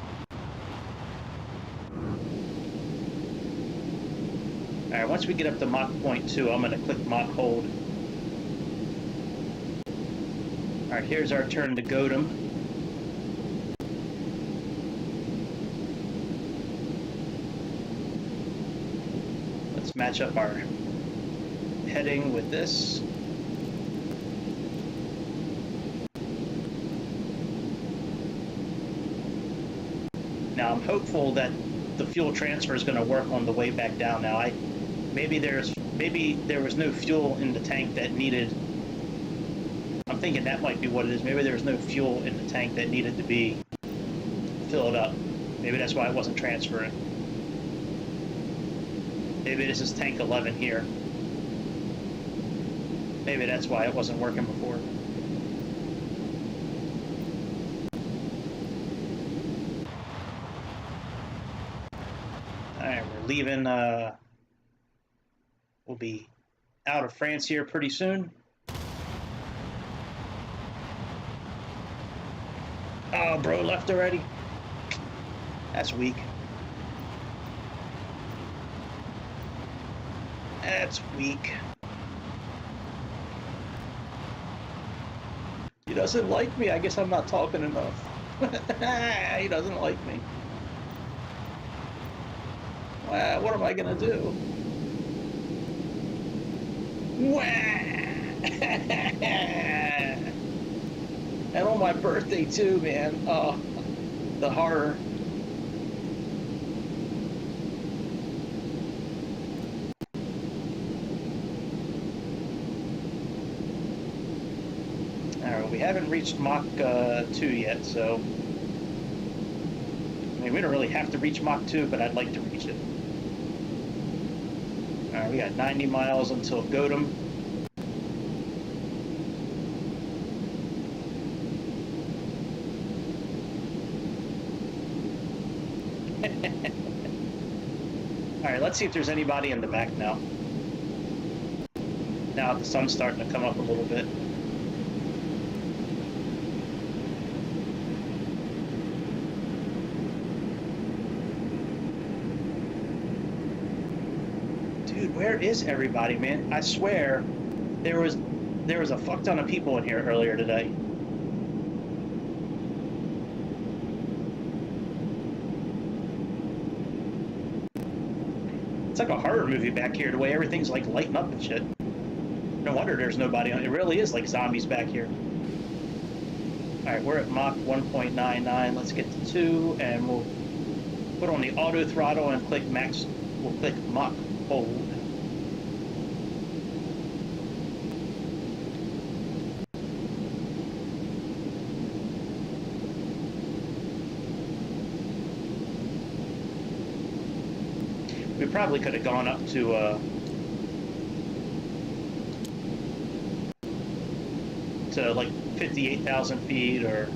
Alright, once we get up to Mach 0.2, I'm gonna click Mach hold. Alright, here's our turn to Godam. Let's match up our heading with this. Now I'm hopeful that the fuel transfer is going to work on the way back down. Now maybe there was no fuel in the tank that needed. I'm thinking that might be what it is. Maybe there was no fuel in the tank that needed to be filled up. Maybe that's why it wasn't transferring. Maybe this is tank 11 here. Maybe that's why it wasn't working before. Alright, we're leaving. We'll be out of France here pretty soon. Oh, bro left already? That's weak. That's weak. He doesn't like me. I guess I'm not talking enough. He doesn't like me. Well, what am I gonna do? And on my birthday too, man. Oh, the horror. Alright, we'll we haven't reached Mach 2 yet, so... I mean, we don't really have to reach Mach 2, but I'd like to reach it. Alright, we got 90 miles until Godam. Alright, let's see if there's anybody in the back now. Now the sun's starting to come up a little bit. Dude, where is everybody, man? I swear there was a fuck ton of people in here earlier today. It's like a horror movie back here, the way everything's like lighting up and shit. No wonder there's nobody on. It really is like zombies back here. Alright, we're at Mach 1.99. Let's get to 2, and we'll put on the auto throttle and click max. We'll click Mach hold. We probably could have gone up to like 58,000 feet or...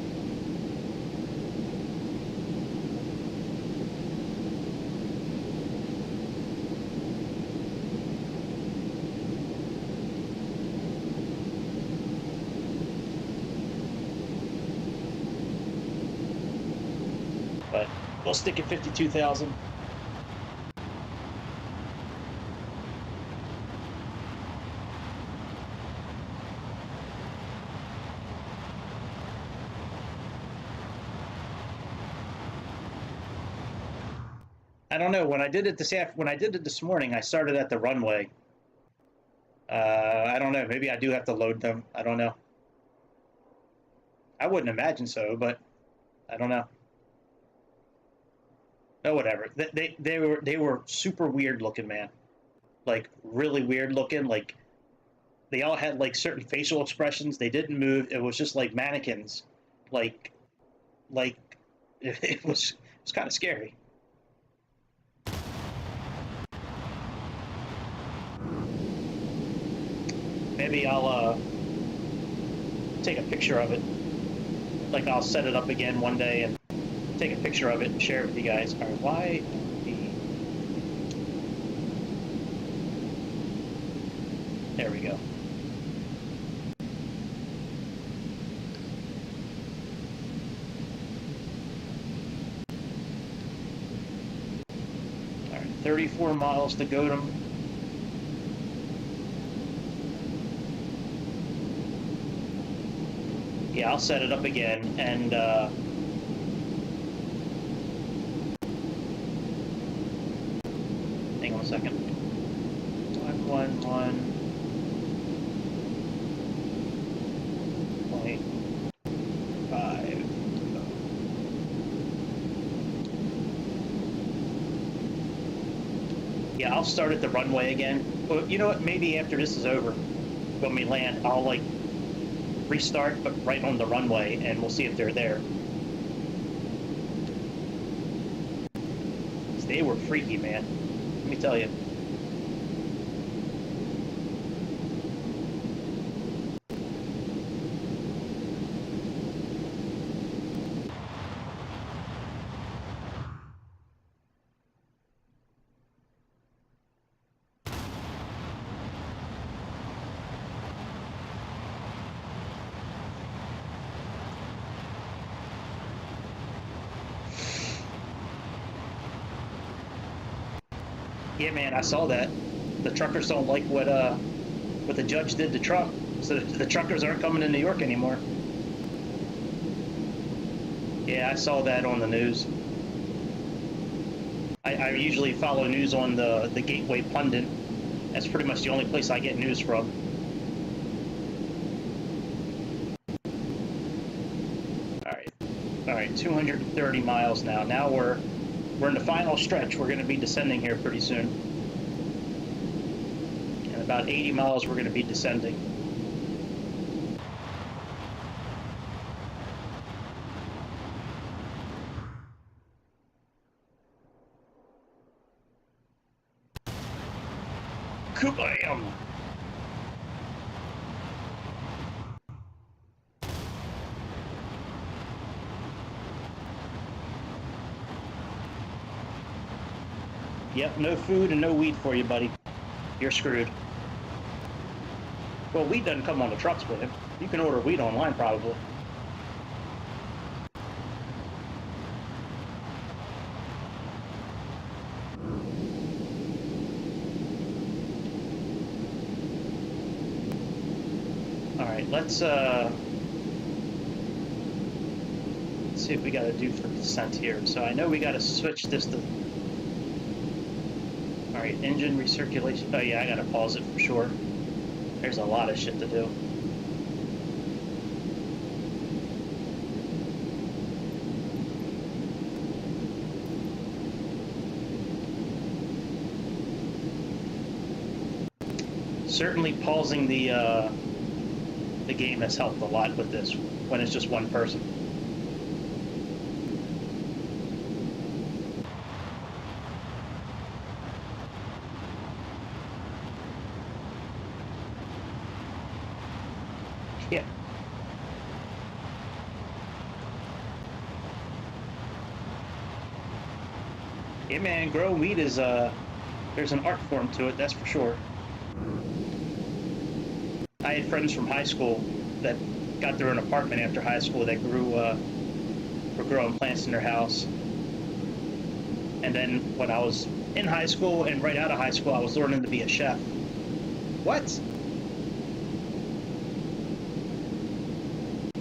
But we'll stick at 52,000. I don't know. When I did it this morning, I started at the runway. I don't know. Maybe I do have to load them. I don't know. I wouldn't imagine so, but I don't know. Oh, whatever. They were super weird looking, man. Like really weird looking. Like they all had like certain facial expressions. They didn't move. It was just like mannequins. Like it was kind of scary. Maybe I'll take a picture of it. Like I'll set it up again one day and take a picture of it and share it with you guys. All right, why? There we go. All right, 34 miles to Godam. Yeah, I'll set it up again, and hang on a second. 111.5. Yeah, I'll start at the runway again. Well, you know what? Maybe after this is over, when we land, I'll like restart, but right on the runway, and we'll see if they're there. They were freaky, man. Let me tell you. Yeah, man, I saw that. The truckers don't like what the judge did to Trump, so the truckers aren't coming to New York anymore. Yeah, I saw that on the news. I usually follow news on the Gateway Pundit. That's pretty much the only place I get news from. All right, 230 miles now. Now we're in the final stretch. We're going to be descending here pretty soon. In about 80 miles, we're going to be descending. Kablam! Yep, no food and no weed for you, buddy. You're screwed. Well, weed doesn't come on the trucks, but you can order weed online, probably. Alright, let's see what we gotta do for descent here. So I know we gotta switch this to... Alright, engine recirculation. Oh yeah, I gotta pause it for sure. There's a lot of shit to do. Certainly pausing the game has helped a lot with this when it's just one person. Yeah. Yeah, man, growing weed is, there's an art form to it, that's for sure. I had friends from high school that got their own apartment after high school that were growing plants in their house. And then when I was in high school and right out of high school, I was learning to be a chef. What?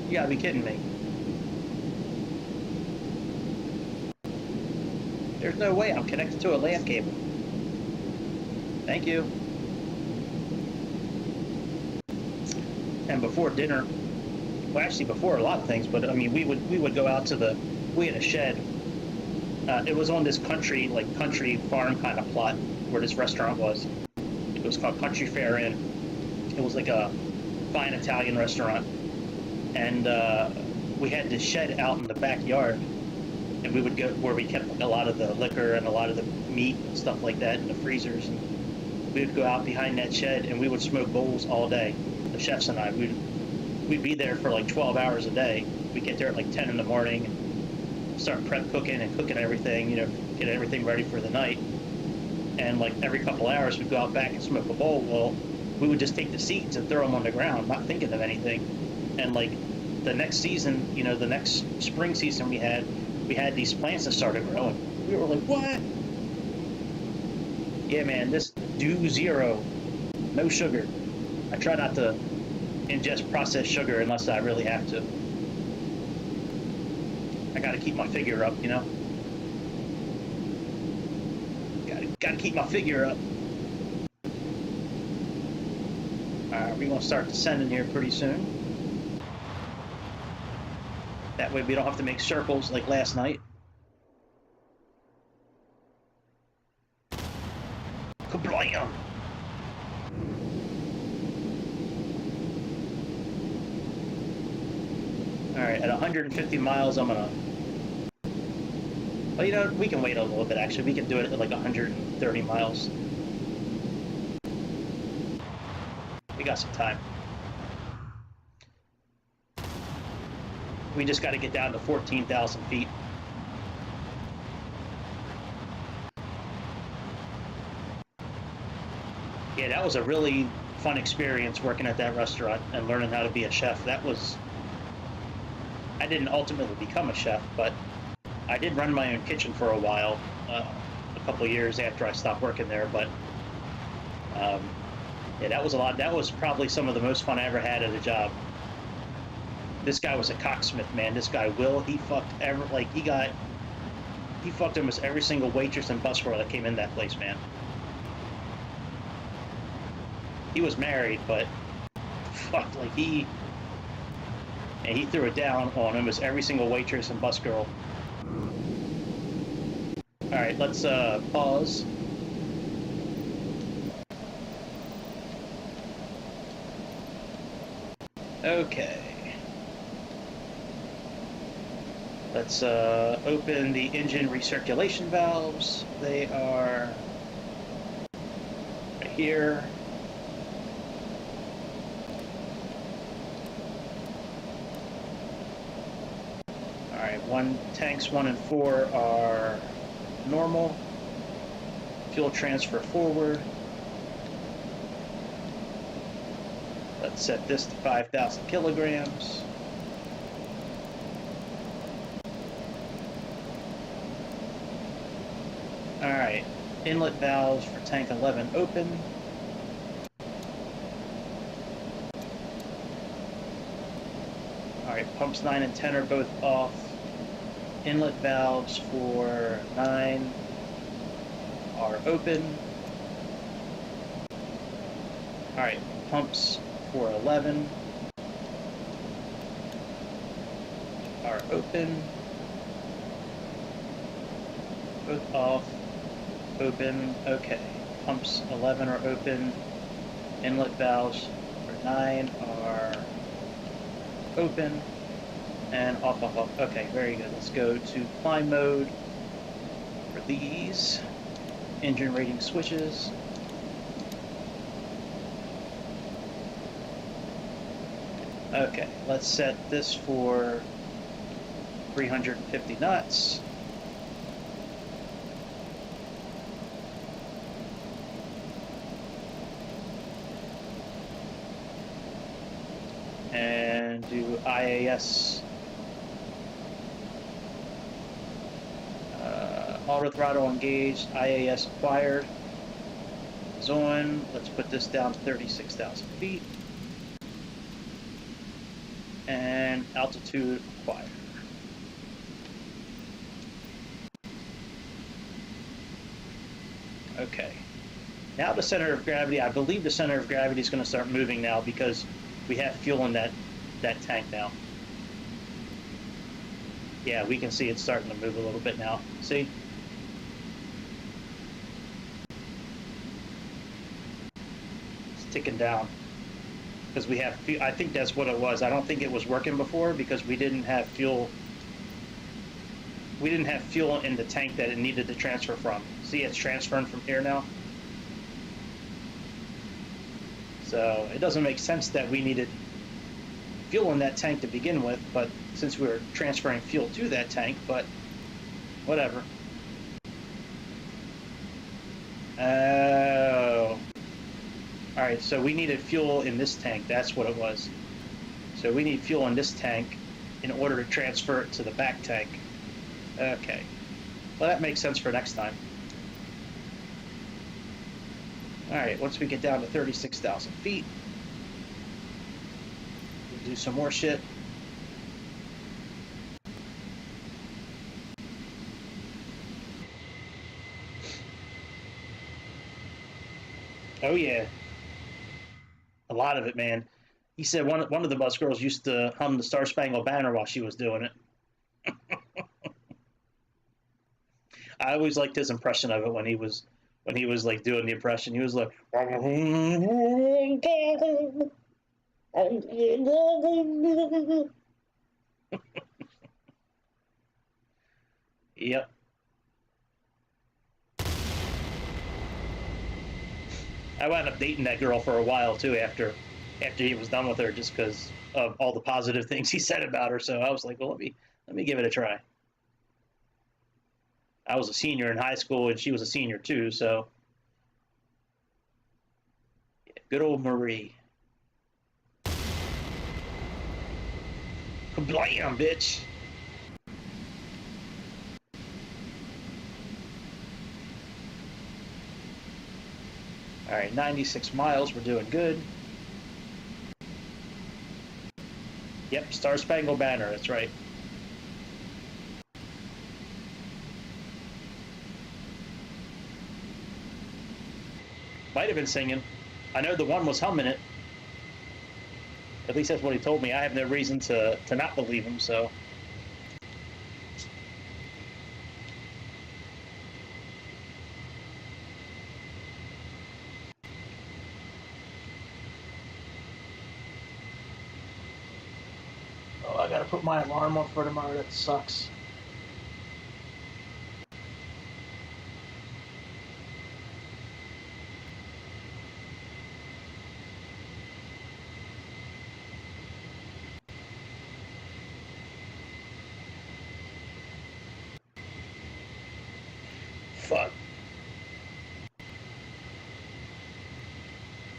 You gotta be kidding me. There's no way I'm connected to a LAN cable. Thank you. And before dinner, well, actually before a lot of things, but I mean, we would go out to we had a shed. It was on this country farm kind of plot where this restaurant was. It was called Country Fair Inn. It was like a fine Italian restaurant. And we had this shed out in the backyard, and we would go where we kept like, a lot of the liquor and a lot of the meat and stuff like that in the freezers. And we would go out behind that shed and we would smoke bowls all day. The chefs and I, we'd be there for like 12 hours a day. We'd get there at like 10 in the morning and start prep cooking and cooking everything, you know, get everything ready for the night. And like every couple hours we'd go out back and smoke a bowl. Well, we would just take the seeds and throw them on the ground, not thinking of anything. And like the next season, you know, the next spring season we had these plants that started growing. We were like, what? Yeah, man, this do zero, no sugar. I try not to ingest processed sugar unless I really have to. I gotta keep my figure up, you know? Gotta keep my figure up. Alright, we're gonna start descending here pretty soon. That way we don't have to make circles like last night. Kablam! Alright, at 150 miles, I'm gonna... Well, you know, we can wait a little bit, actually. We can do it at like 130 miles. We got some time. We just got to get down to 14,000 feet. Yeah, that was a really fun experience working at that restaurant and learning how to be a chef. That was... I didn't ultimately become a chef, but I did run my own kitchen for a while, a couple of years after I stopped working there, but yeah, that was a lot. That was probably some of the most fun I ever had at a job. This guy was a cocksmith, man. This guy, Will, he fucked he fucked almost every single waitress and busboy that came in that place, man. He was married, but fuck, like he threw it down on almost every single waitress and bus girl. All right, let's pause. Okay. Let's open the engine recirculation valves. They are right here. Alright, tanks 1 and 4 are normal. Fuel transfer forward. Let's set this to 5,000 kilograms. Alright, inlet valves for tank 11 open. Alright, pumps 9 and 10 are both off. Inlet valves for 9 are open. Alright, pumps for 11 are open. Both off. Open. Okay. Pumps 11 are open. Inlet valves for 9 are open. And off, off, off. Okay, very good. Let's go to climb mode for these. Engine rating switches. Okay, let's set this for 350 knots. And do IAS auto throttle engaged, IAS acquired is on. Let's put this down to 36,000 feet. And altitude acquired. Okay. Now the center of gravity, I believe the center of gravity is going to start moving now because we have fuel in that tank now. Yeah, we can see it's starting to move a little bit now. See? It's ticking down. Because we have, I think that's what it was. I don't think it was working before because we didn't have fuel. We didn't have fuel in the tank that it needed to transfer from. See, it's transferring from here now. So it doesn't make sense that we needed fuel in that tank to begin with, but since we were transferring fuel to that tank, but whatever. Oh. Alright, so we needed fuel in this tank, that's what it was. So we need fuel in this tank in order to transfer it to the back tank. Okay. Well, that makes sense for next time. Alright, once we get down to 36,000 feet, we'll do some more shit. Oh yeah. A lot of it, man. He said one of the bus girls used to hum the Star Spangled Banner while she was doing it. I always liked his impression of it when he was like doing the impression. He was like, yep. I wound up dating that girl for a while too after he was done with her, just because of all the positive things he said about her. So I was like, well, let me give it a try. I was a senior in high school and she was a senior too, so yeah, good old Marie. Kablam, bitch. All right, 96 miles, we're doing good. Yep, Star Spangled Banner, that's right. Might have been singing. I know the one was humming it. At least that's what he told me. I have no reason to not believe him, so. Oh, I gotta put my alarm on for tomorrow. That sucks.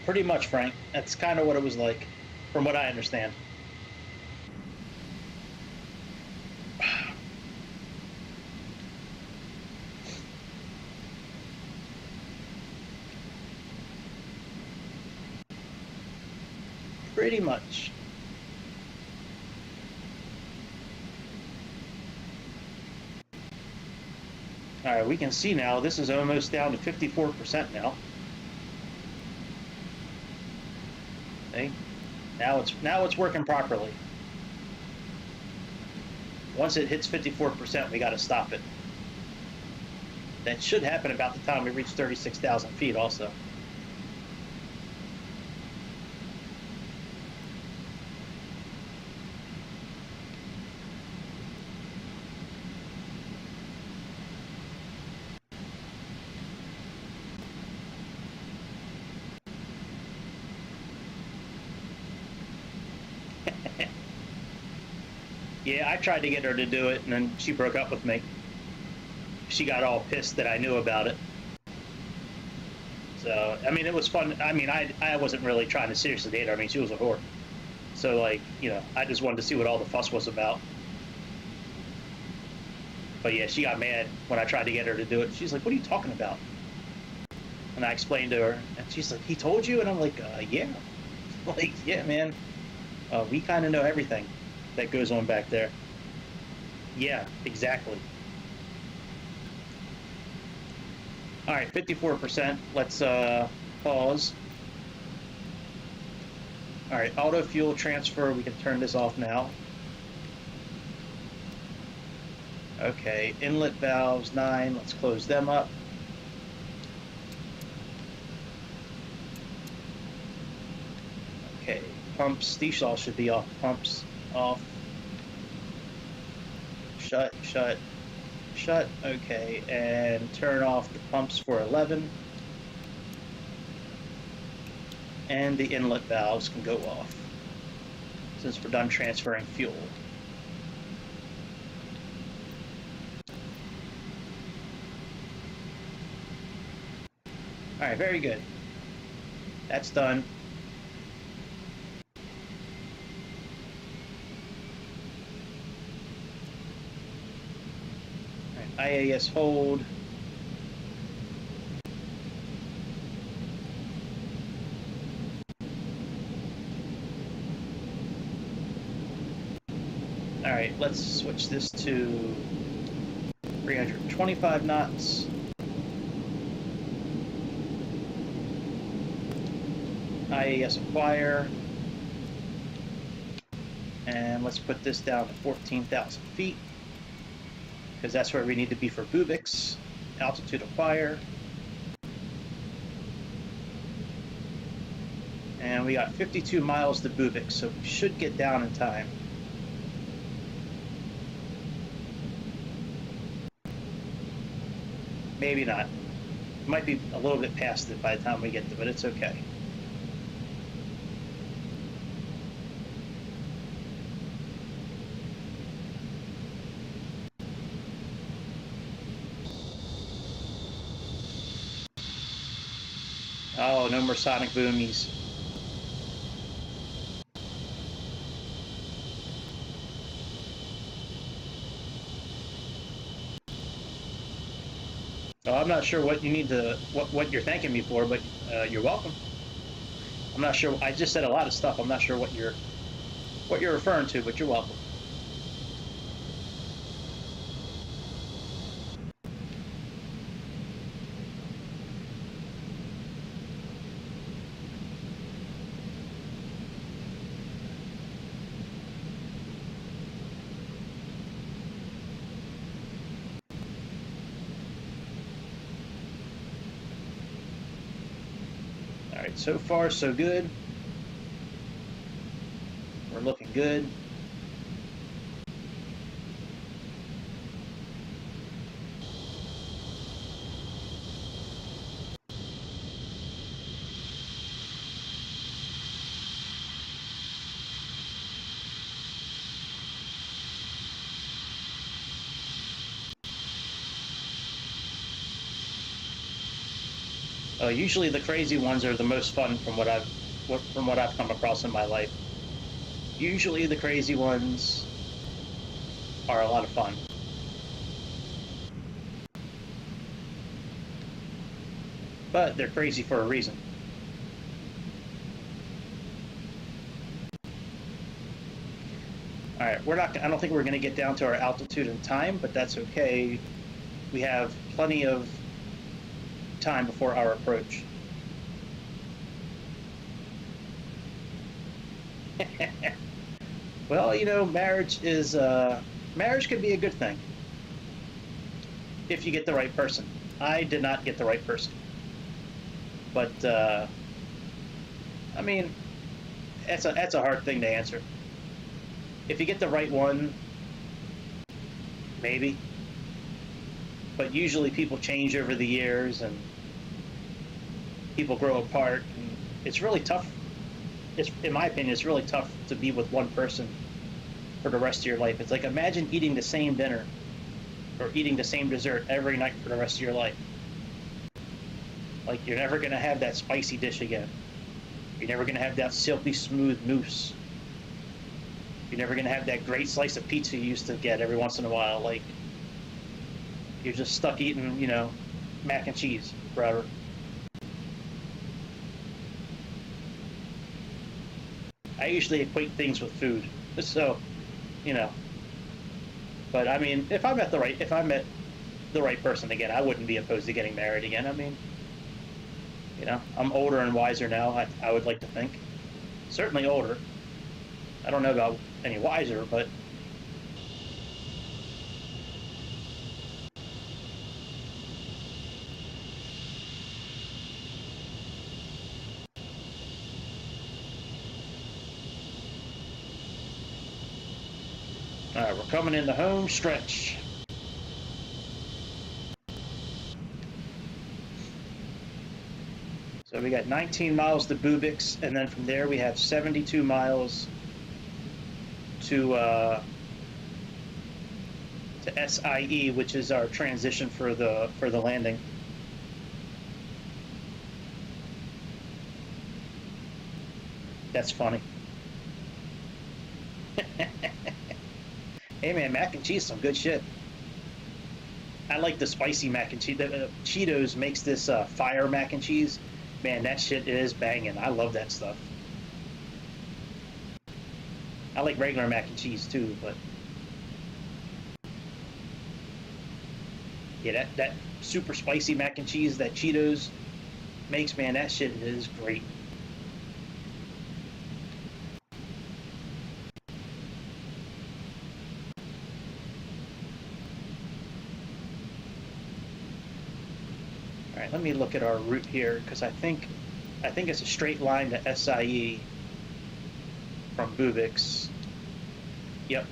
Pretty much, Frank. That's kind of what it was like, from what I understand. Pretty much. All right, we can see now this is almost down to 54% now. See? Now it's working properly. Once it hits 54%, we got to stop it. That should happen about the time we reach 36,000 feet also. Yeah, I tried to get her to do it, and then she broke up with me. She got all pissed that I knew about it. So, I mean, it was fun. I mean, I wasn't really trying to seriously date her. I mean, she was a whore. So, like, you know, I just wanted to see what all the fuss was about. But yeah, she got mad when I tried to get her to do it. She's like, "What are you talking about?" And I explained to her, and she's like, "He told you?" And I'm like, "Yeah." Like, yeah, man. We kind of know everything that goes on back there. Yeah, exactly. All right, 54%. Let's pause. All right, auto fuel transfer. We can turn this off now. Okay, inlet valves 9. Let's close them up. Okay, pumps. These all should be off. Pumps off. Shut, shut, shut. Okay, and turn off the pumps for 11. And the inlet valves can go off since we're done transferring fuel. All right, very good. That's done. All right, IAS hold. All right, let's switch this to 325 knots. IAS acquire. And let's put this down to 14,000 feet because that's where we need to be for Bubix. Altitude acquire. And we got 52 miles to Bubix, so we should get down in time. Maybe not. Might be a little bit past it by the time we get to it, but it's okay. Oh, no more sonic boomies. Oh, I'm not sure what you need to, what you're thanking me for, but you're welcome. I'm not sure. I just said a lot of stuff. I'm not sure what you're referring to, but you're welcome. All right, so far so good. We're looking good. Usually the crazy ones are the most fun from what I've come across in my life. Usually the crazy ones are a lot of fun. But they're crazy for a reason. All right, I don't think we're going to get down to our altitude in time, but that's okay. We have plenty of time before our approach. Well, you know, marriage could be a good thing if you get the right person. I did not get the right person, but I mean, that's a hard thing to answer. If you get the right one, maybe. But usually people change over the years and people grow apart. And it's really tough. In my opinion, it's really tough to be with one person for the rest of your life. It's like imagine eating the same dinner or eating the same dessert every night for the rest of your life. Like you're never going to have that spicy dish again. You're never going to have that silky smooth mousse. You're never going to have that great slice of pizza you used to get every once in a while. Like, you're just stuck eating, you know, mac and cheese forever. I usually equate things with food, so, you know. But I mean, if I met the right person again, I wouldn't be opposed to getting married again. I mean, you know, I'm older and wiser now. I would like to think, certainly older. I don't know about any wiser, but all right, we're coming in the home stretch. So we got 19 miles to Bubix, and then from there we have 72 miles to SIE, which is our transition for the landing. That's funny. Hey man, mac and cheese, some good shit. I like the spicy mac and cheese. Cheetos makes this fire mac and cheese. Man, that shit is banging. I love that stuff. I like regular mac and cheese too, but yeah, that super spicy mac and cheese that Cheetos makes, man, that shit is great. All right, let me look at our route here because I think it's a straight line to SIE from Bubix. Yep.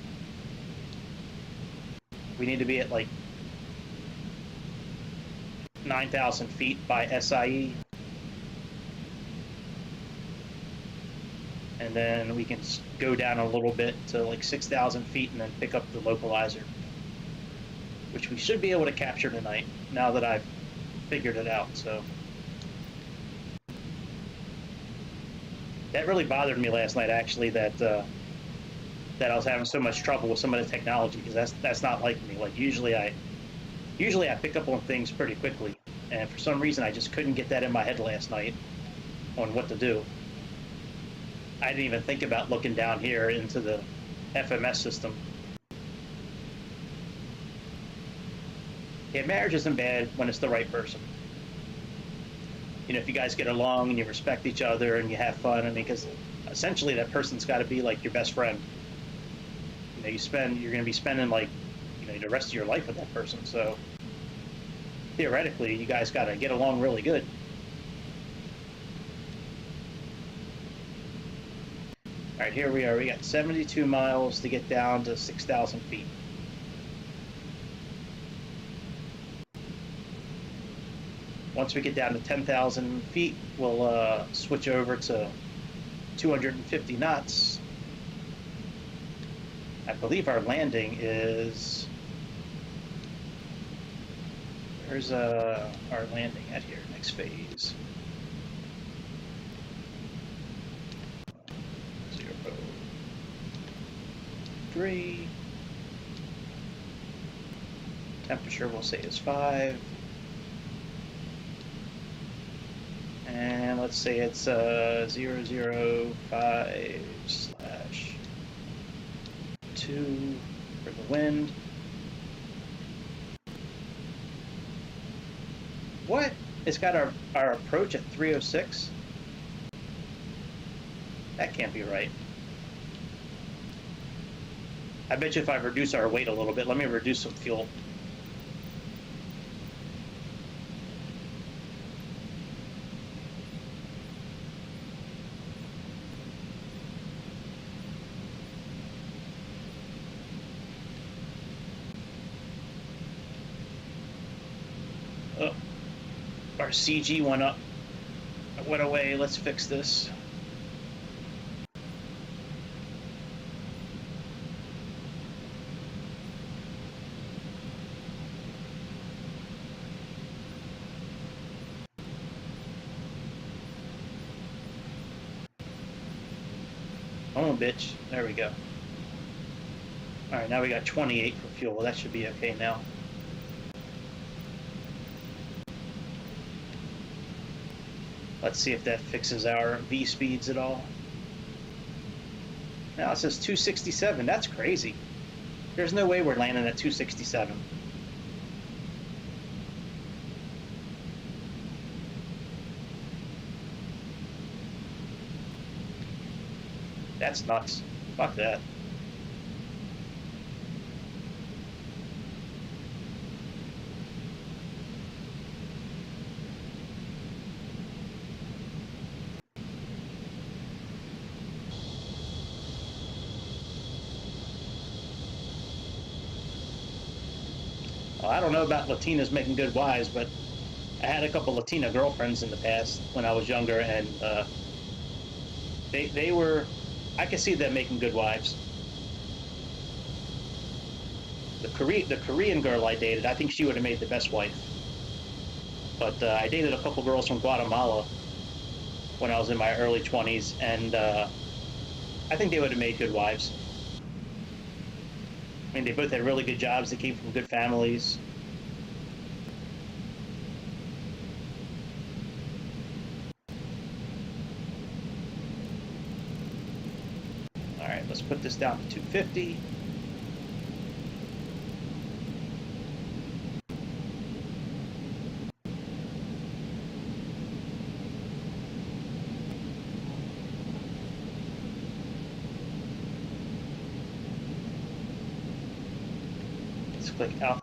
We need to be at like 9,000 feet by SIE. And then we can go down a little bit to like 6,000 feet and then pick up the localizer, which we should be able to capture tonight now that I've figured it out. So that really bothered me last night, actually, that I was having so much trouble with some of the technology, because that's not like me. Like usually I pick up on things pretty quickly, and for some reason I just couldn't get that in my head last night on what to do. I didn't even think about looking down here into the FMS system. Yeah, marriage isn't bad when it's the right person. You know, if you guys get along and you respect each other and you have fun, I mean, because essentially that person's got to be like your best friend. You know, you're going to be spending like, you know, the rest of your life with that person. So theoretically, you guys got to get along really good. All right, here we are. We got 72 miles to get down to 6,000 feet. Once we get down to 10,000 feet, we'll switch over to 250 knots. I believe our landing is... Where's our landing at here? Next phase. 0.3. Temperature we'll say is 5. And let's say it's 005/2 for the wind. What? It's got our approach at 306? That can't be right. I bet you if I reduce our weight a little bit, let me reduce some fuel. Oh, our CG went up. It went away. Let's fix this. Oh, bitch. There we go. Alright, now we got 28 for fuel. That should be okay now. Let's see if that fixes our V speeds at all. Now it says 267. That's crazy. There's no way we're landing at 267. That's nuts. Fuck that. Well, I don't know about Latinas making good wives, but I had a couple Latina girlfriends in the past when I was younger, and they were, I could see them making good wives. The Korean girl I dated, I think she would have made the best wife. But I dated a couple girls from Guatemala when I was in my early 20s, and I think they would have made good wives. I mean, they both had really good jobs. They came from good families. All right, let's put this down to 250. Click out.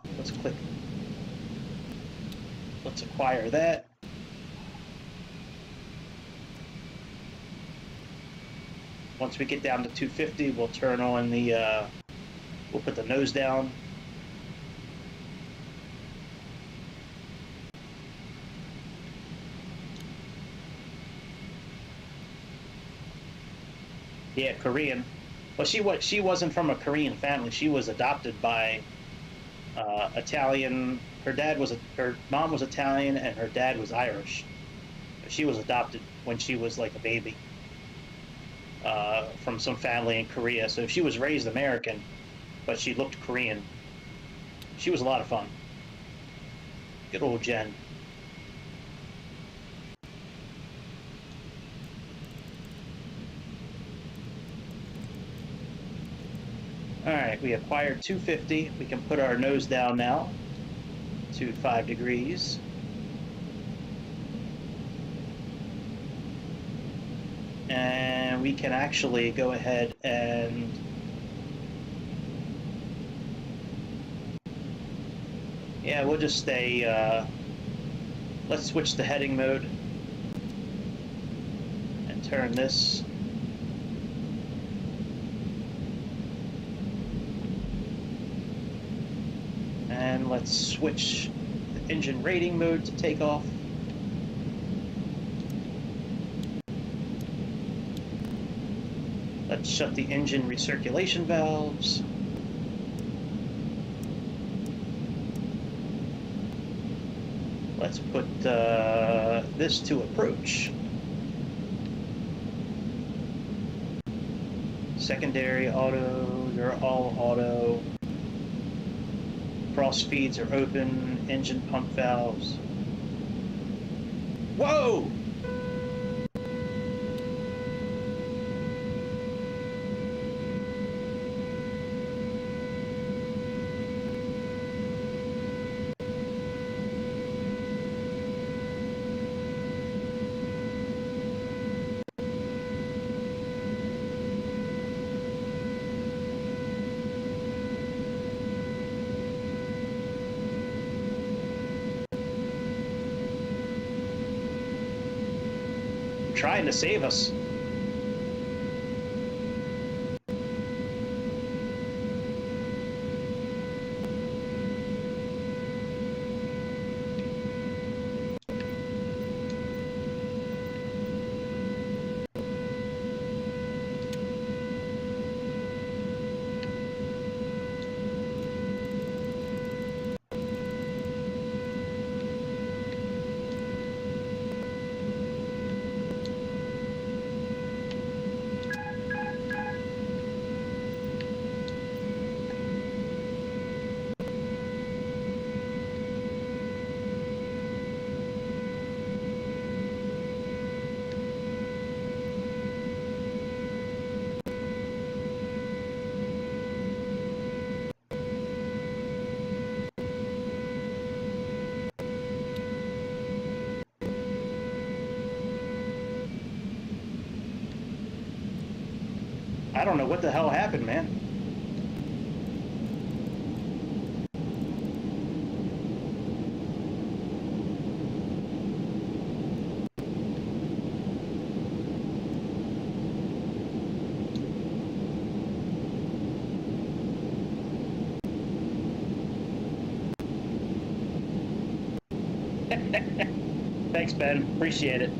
Let's acquire that. Once we get down to 250, we'll turn on the, we'll put the nose down. Yeah, Korean. Well, she wasn't from a Korean family. She was adopted by Italian. Her mom was Italian and her dad was Irish. She was adopted when she was like a baby from some family in Korea. So she was raised American, but she looked Korean. She was a lot of fun. Good old Jen. Alright, we acquired 250. We can put our nose down now to 5 degrees. And we can actually go ahead and yeah, we'll just stay, let's switch to heading mode and turn this. And let's switch the engine rating mode to takeoff. Let's shut the engine recirculation valves. Let's put this to approach. Secondary auto, they're all auto. Cross feeds are open, engine pump valves. Whoa! Trying to save us. I don't know what the hell happened, man. Thanks, Ben. Appreciate it.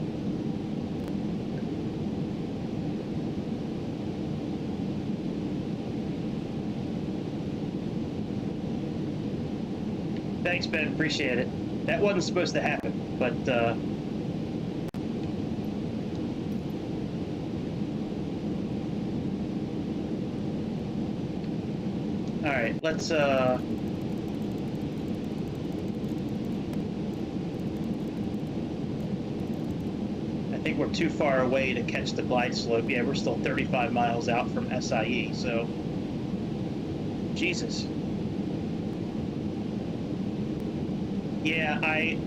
Thanks, Ben. Appreciate it. That wasn't supposed to happen, but all right, let's I think we're too far away to catch the glide slope. Yeah, we're still 35 miles out from SIE, so Jesus. Yeah, I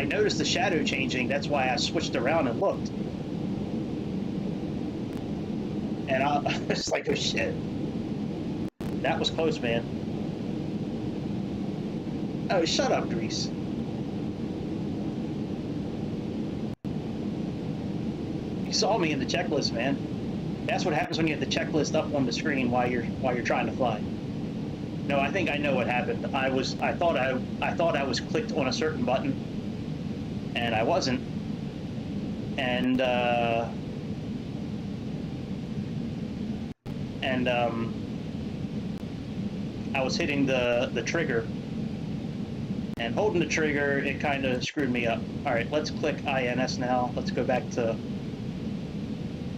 noticed the shadow changing. That's why I switched around and looked. And I was like, oh shit. That was close, man. Oh, shut up, Grease. You saw me in the checklist, man. That's what happens when you have the checklist up on the screen while you're trying to fly. No, I think I know what happened. I thought I was clicked on a certain button, and I wasn't. And I was hitting the trigger, and holding the trigger, it kind of screwed me up. All right, let's click INS now. Let's go back to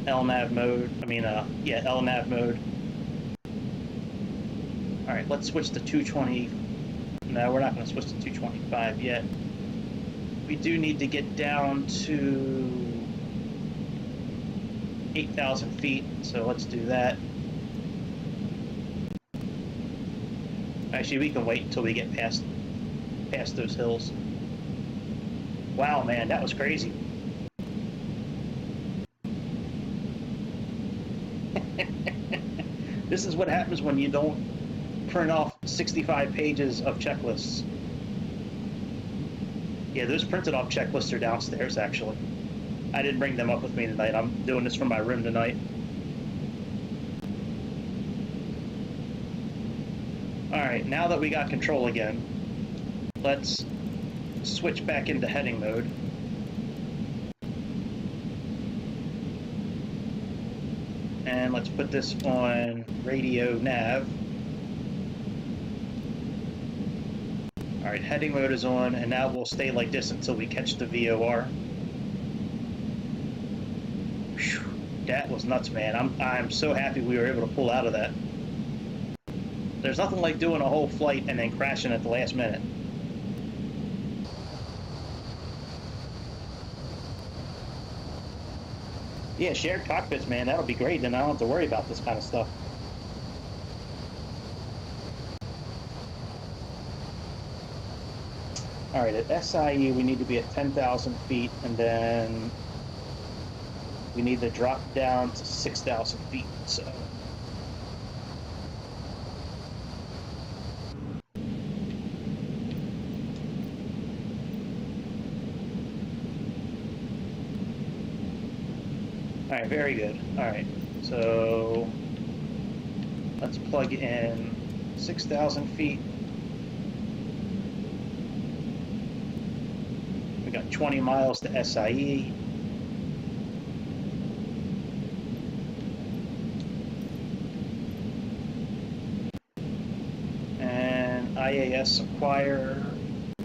LNAV mode. Yeah, LNAV mode. All right, let's switch to 220. No, we're not going to switch to 225 yet. We do need to get down to 8,000 feet, so let's do that. Actually, we can wait until we get past those hills. Wow, man, that was crazy. This is what happens when you don't print off 65 pages of checklists. Yeah, those printed off checklists are downstairs, actually. I didn't bring them up with me tonight. I'm doing this from my room tonight. Alright, now that we got control again, let's switch back into heading mode. And let's put this on radio nav. All right, heading mode is on, and now we'll stay like this until we catch the VOR. Whew, that was nuts, man. I'm so happy we were able to pull out of that. There's nothing like doing a whole flight and then crashing at the last minute. Yeah, shared cockpits, man. That'll be great. Then I don't have to worry about this kind of stuff. All right, at SIE, we need to be at 10,000 feet, and then we need to drop down to 6,000 feet. So. All right, very good. All right, so let's plug in 6,000 feet. We got 20 miles to SIE. And IAS acquire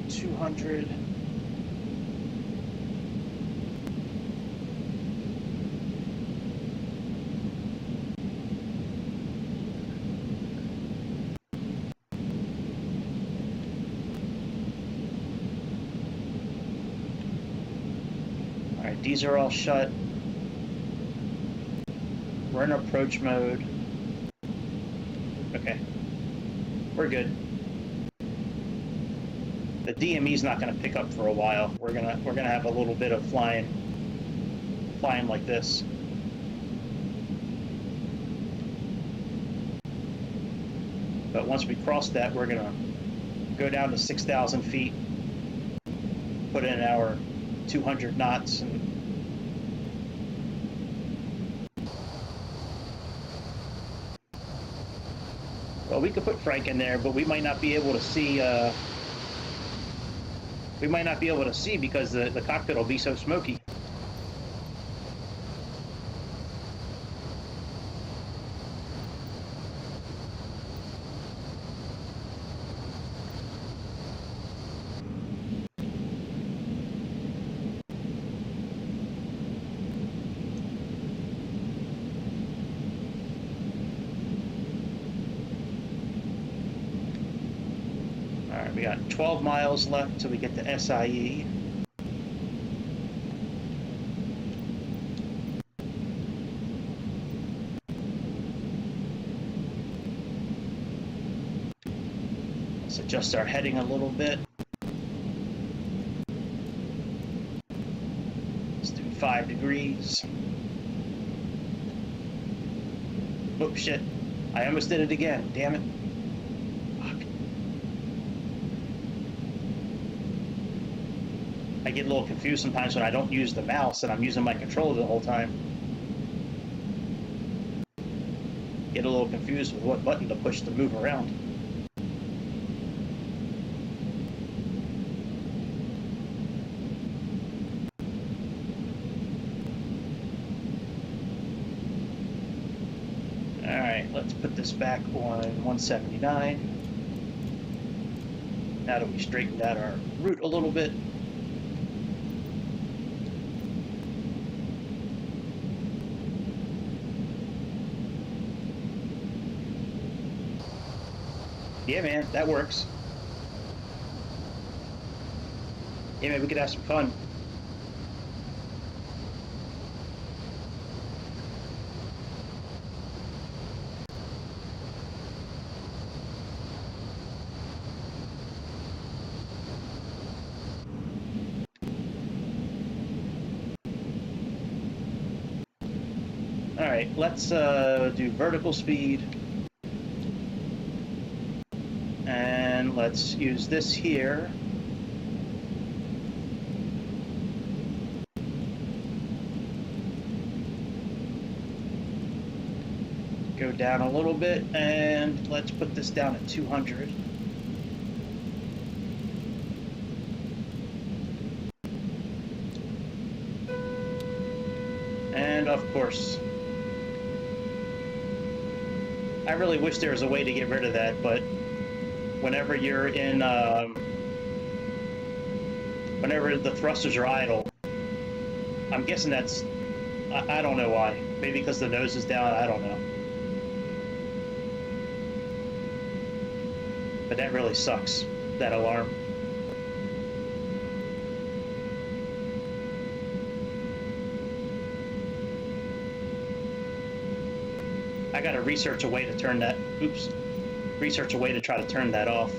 200. These are all shut. We're in approach mode. Okay, we're good. The DME's not going to pick up for a while. We're gonna have a little bit of flying like this. But once we cross that, we're gonna go down to 6,000 feet, put in our 200 knots, and well, we could put Frank in there, but we might not be able to see. We might not be able to see because the cockpit will be so smoky. We got 12 miles left till we get to SIE. Let's adjust our heading a little bit. Let's do 5 degrees. Oh shit, I almost did it again, damn it. I get a little confused sometimes when I don't use the mouse and I'm using my controller the whole time. Get a little confused with what button to push to move around. Alright, let's put this back on 179. Now that we straightened out our route a little bit. Yeah, man, that works. Yeah, man, we could have some fun. All right, let's do vertical speed. And let's use this here. Go down a little bit, and let's put this down at 200. And of course, I really wish there was a way to get rid of that, but whenever you're in whenever the thrusters are idle. I'm guessing that's, I don't know why. Maybe because the nose is down, I don't know. But that really sucks, that alarm. I gotta research a way to turn that, oops, research a way to try to turn that off.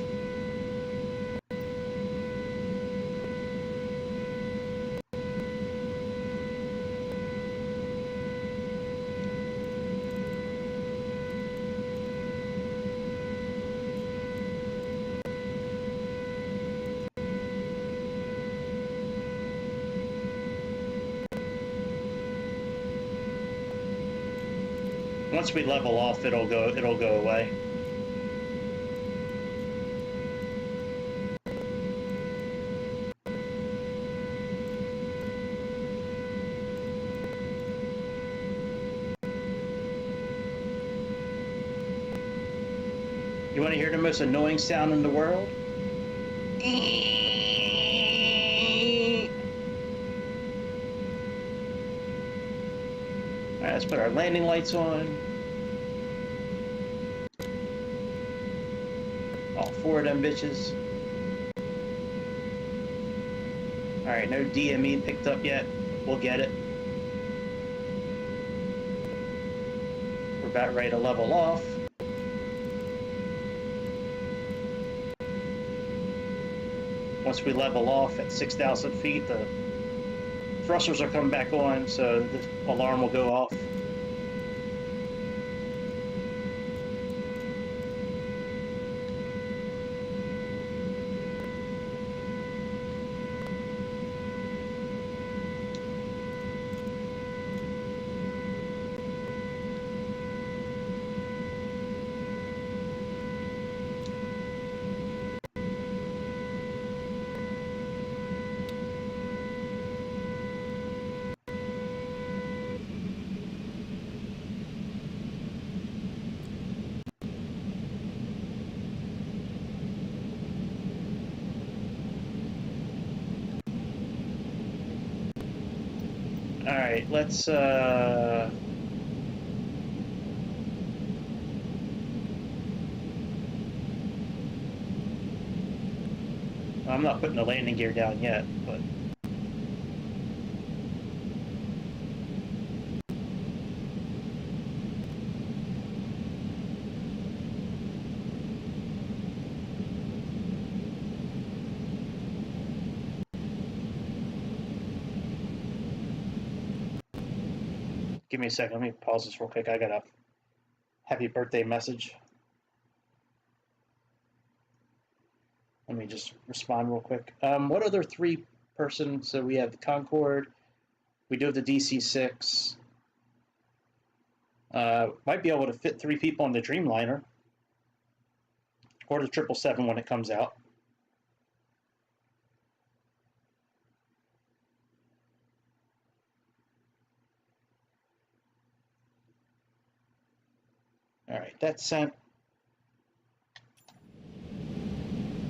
Once we level off, it'll go away. You want to hear the most annoying sound in the world? All right, let's put our landing lights on. All 4 of them bitches. All right, no DME picked up yet. We'll get it. We're about ready to level off. Once we level off at 6,000 feet, the thrusters are coming back on, so the alarm will go off. All right, let's I'm not putting the landing gear down yet, but give me a second. Let me pause this real quick. I got a happy birthday message. Let me just respond real quick. What other 3-person? So we have the Concorde. We do have the DC-6. Might be able to fit 3 people on the Dreamliner. Or the 777 when it comes out. All right, that's sent.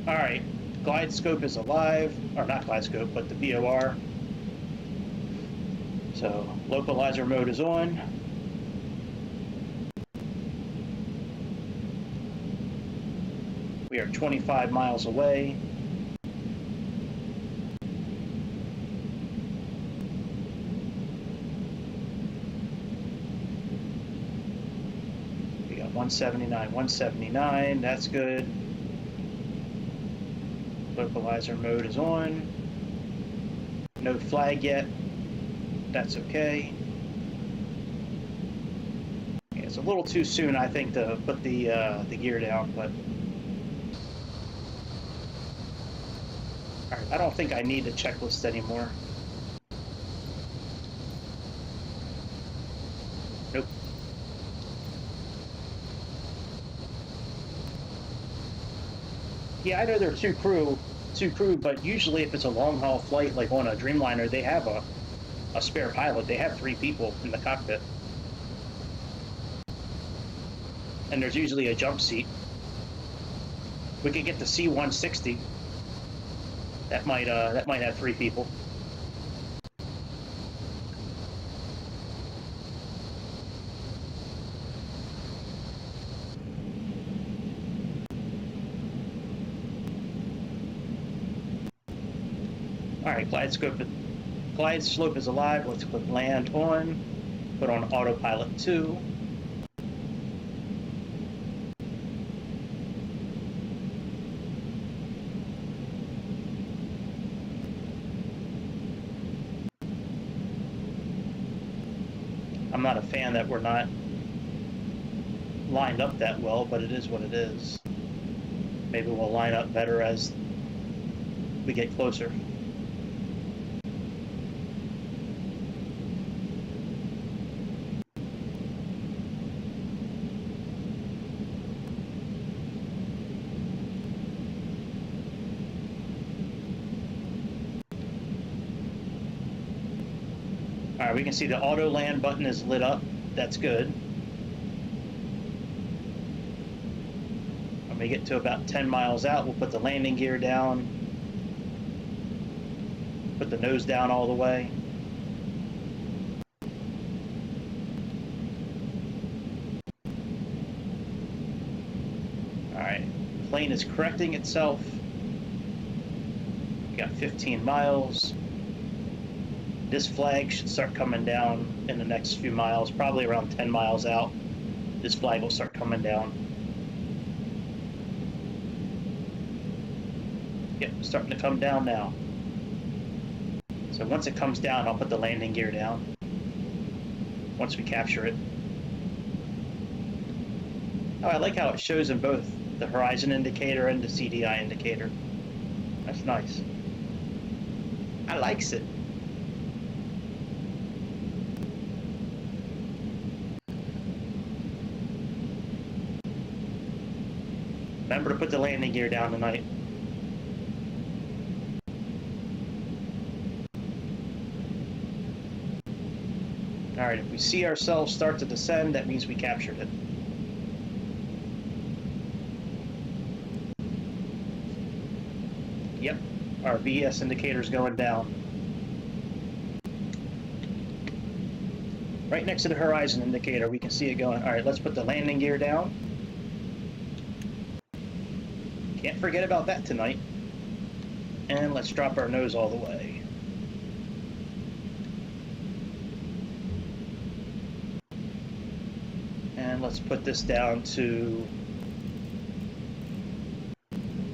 All right, glide scope is alive, or not glide scope, but the BOR. So localizer mode is on. We are 25 miles away. We got 179, that's good. Localizer mode is on. No flag yet. That's okay. Yeah, it's a little too soon, I think, to put the gear down, but all right, I don't think I need a checklist anymore. Nope. Yeah, I know there are two crew, but usually if it's a long haul flight, like on a Dreamliner, they have a spare pilot. They have 3 people in the cockpit. And there's usually a jump seat. We could get the C-160. That might have 3 people. All right, glide slope is alive. Let's click land on. Put on autopilot 2. I'm not a fan that we're not lined up that well, but it is what it is. Maybe we'll line up better as we get closer. All right, we can see the auto land button is lit up. That's good. When we get to about 10 miles out, we'll put the landing gear down. Put the nose down all the way. All right, plane is correcting itself. We got 15 miles. This flag should start coming down in the next few miles, probably around 10 miles out. This flag will start coming down. Yep, starting to come down now. So once it comes down, I'll put the landing gear down. Once we capture it. Oh, I like how it shows in both the horizon indicator and the CDI indicator. That's nice. I likes it. Remember to put the landing gear down tonight. All right, if we see ourselves start to descend, that means we captured it. Yep, our VS indicator's going down. Right next to the horizon indicator, we can see it going. All right, let's put the landing gear down. Can't forget about that tonight. And let's drop our nose all the way. And let's put this down to,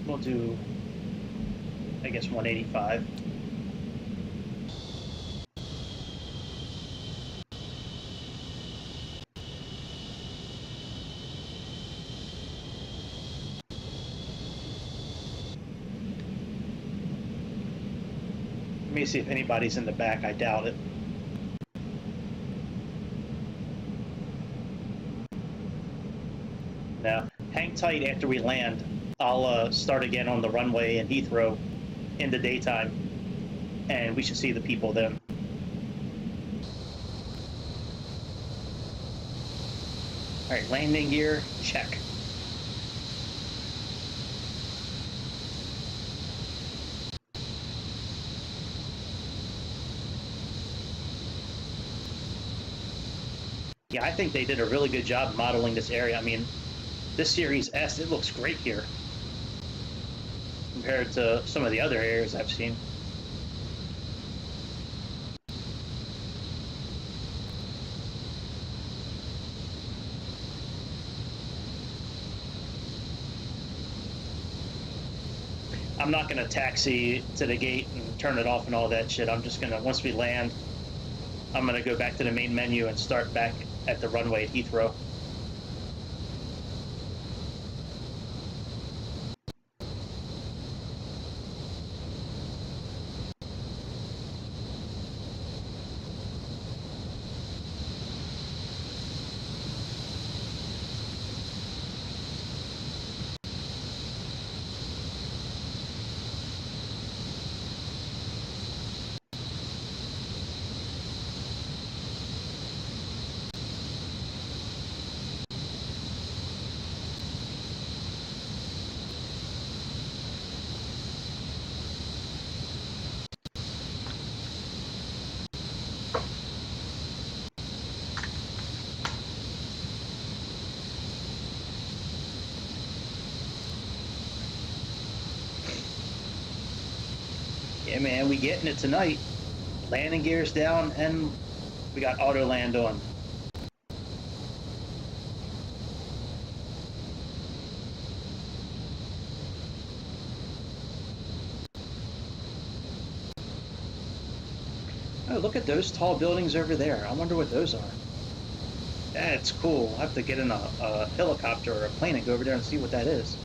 we'll do, I guess, 185. Let me see if anybody's in the back. I doubt it. Now, hang tight after we land. I'll start again on the runway in Heathrow in the daytime, and we should see the people then. All right, landing gear, check. Yeah, I think they did a really good job modeling this area. I mean, this Series S, it looks great here compared to some of the other areas I've seen. I'm not going to taxi to the gate and turn it off and all that shit. I'm just going to, once we land, I'm going to go back to the main menu and start back at the runway at Heathrow. Yeah, man, we getting it tonight. Landing gears down, and we got auto land on. Oh, look at those tall buildings over there. I wonder what those are. That's cool. I'll have to get in a helicopter or a plane and go over there and see what that is.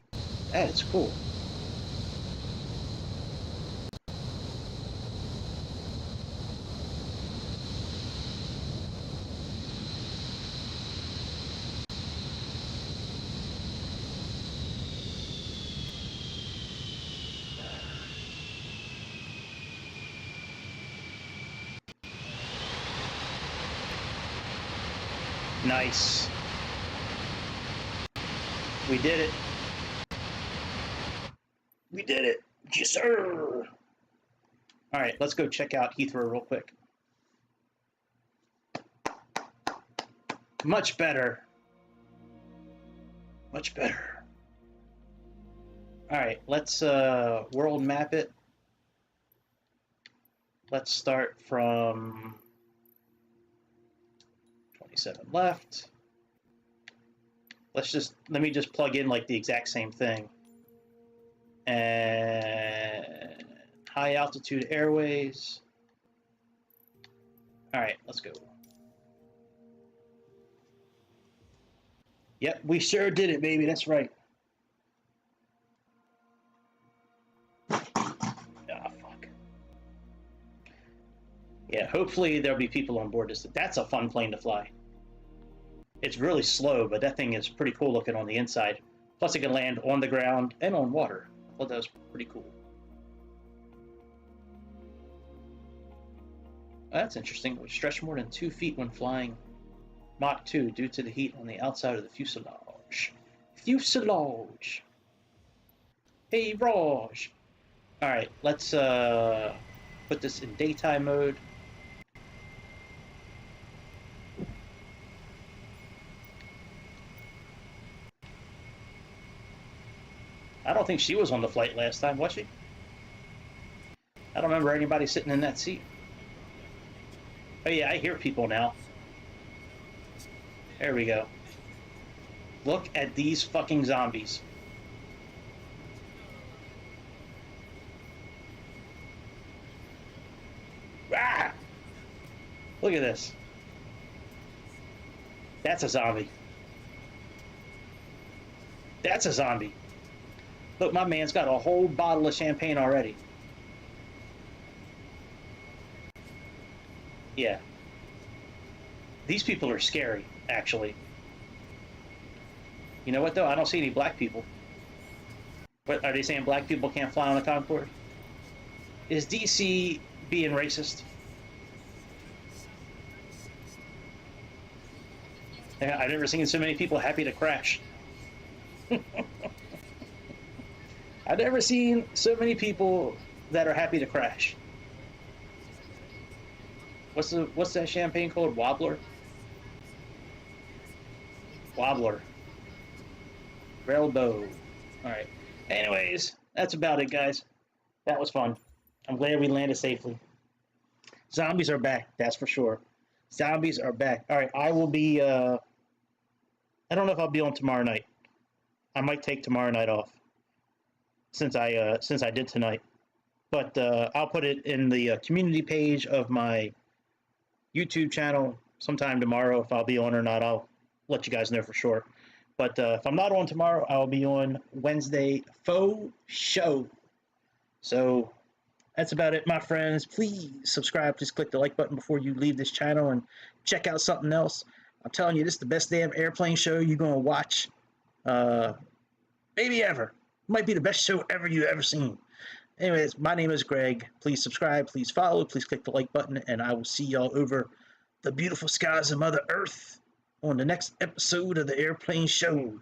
That is cool. Nice. We did it. We did it. Yes, sir. All right, let's go check out Heathrow real quick. Much better. Much better. All right, let's world map it. Let's start from 27 left. Let me just plug in like the exact same thing. And high altitude airways. All right, let's go. Yep, we sure did it, baby. That's right. Ah, fuck. Yeah, hopefully there'll be people on board this. That's a fun plane to fly. It's really slow, but that thing is pretty cool looking on the inside. Plus, it can land on the ground and on water. I thought that was pretty cool. Oh, that's interesting. It would stretch more than 2 feet when flying Mach 2 due to the heat on the outside of the fuselage. Fuselage. Hey, Raj. All right, let's put this in daytime mode. I don't think she was on the flight last time, was she? I don't remember anybody sitting in that seat. Oh yeah, I hear people now. There we go. Look at these fucking zombies. Ah! Look at this. That's a zombie. That's a zombie. Look, my man's got a whole bottle of champagne already. Yeah. These people are scary, actually. You know what, though? I don't see any black people. What, are they saying black people can't fly on a Concorde? Is DC being racist? Yeah, I've never seen so many people happy to crash. I've never seen so many people that are happy to crash. What's that champagne called? Wobbler? Wobbler. Railbow. Alright. Anyways, that's about it, guys. That was fun. I'm glad we landed safely. Zombies are back, that's for sure. Zombies are back. Alright, I will be I don't know if I'll be on tomorrow night. I might take tomorrow night off. Since I did tonight. But I'll put it in the community page of my YouTube channel sometime tomorrow. If I'll be on or not, I'll let you guys know for sure. But if I'm not on tomorrow, I'll be on Wednesday faux show. So that's about it, my friends. Please subscribe. Just click the like button before you leave this channel and check out something else. I'm telling you, this is the best damn airplane show you're going to watch. Maybe ever. Might be the best show ever you ever seen. Anyways, my name is Greg. Please subscribe, please follow, please click the like button, and I will see y'all over the beautiful skies of Mother Earth on the next episode of the Airplane Show.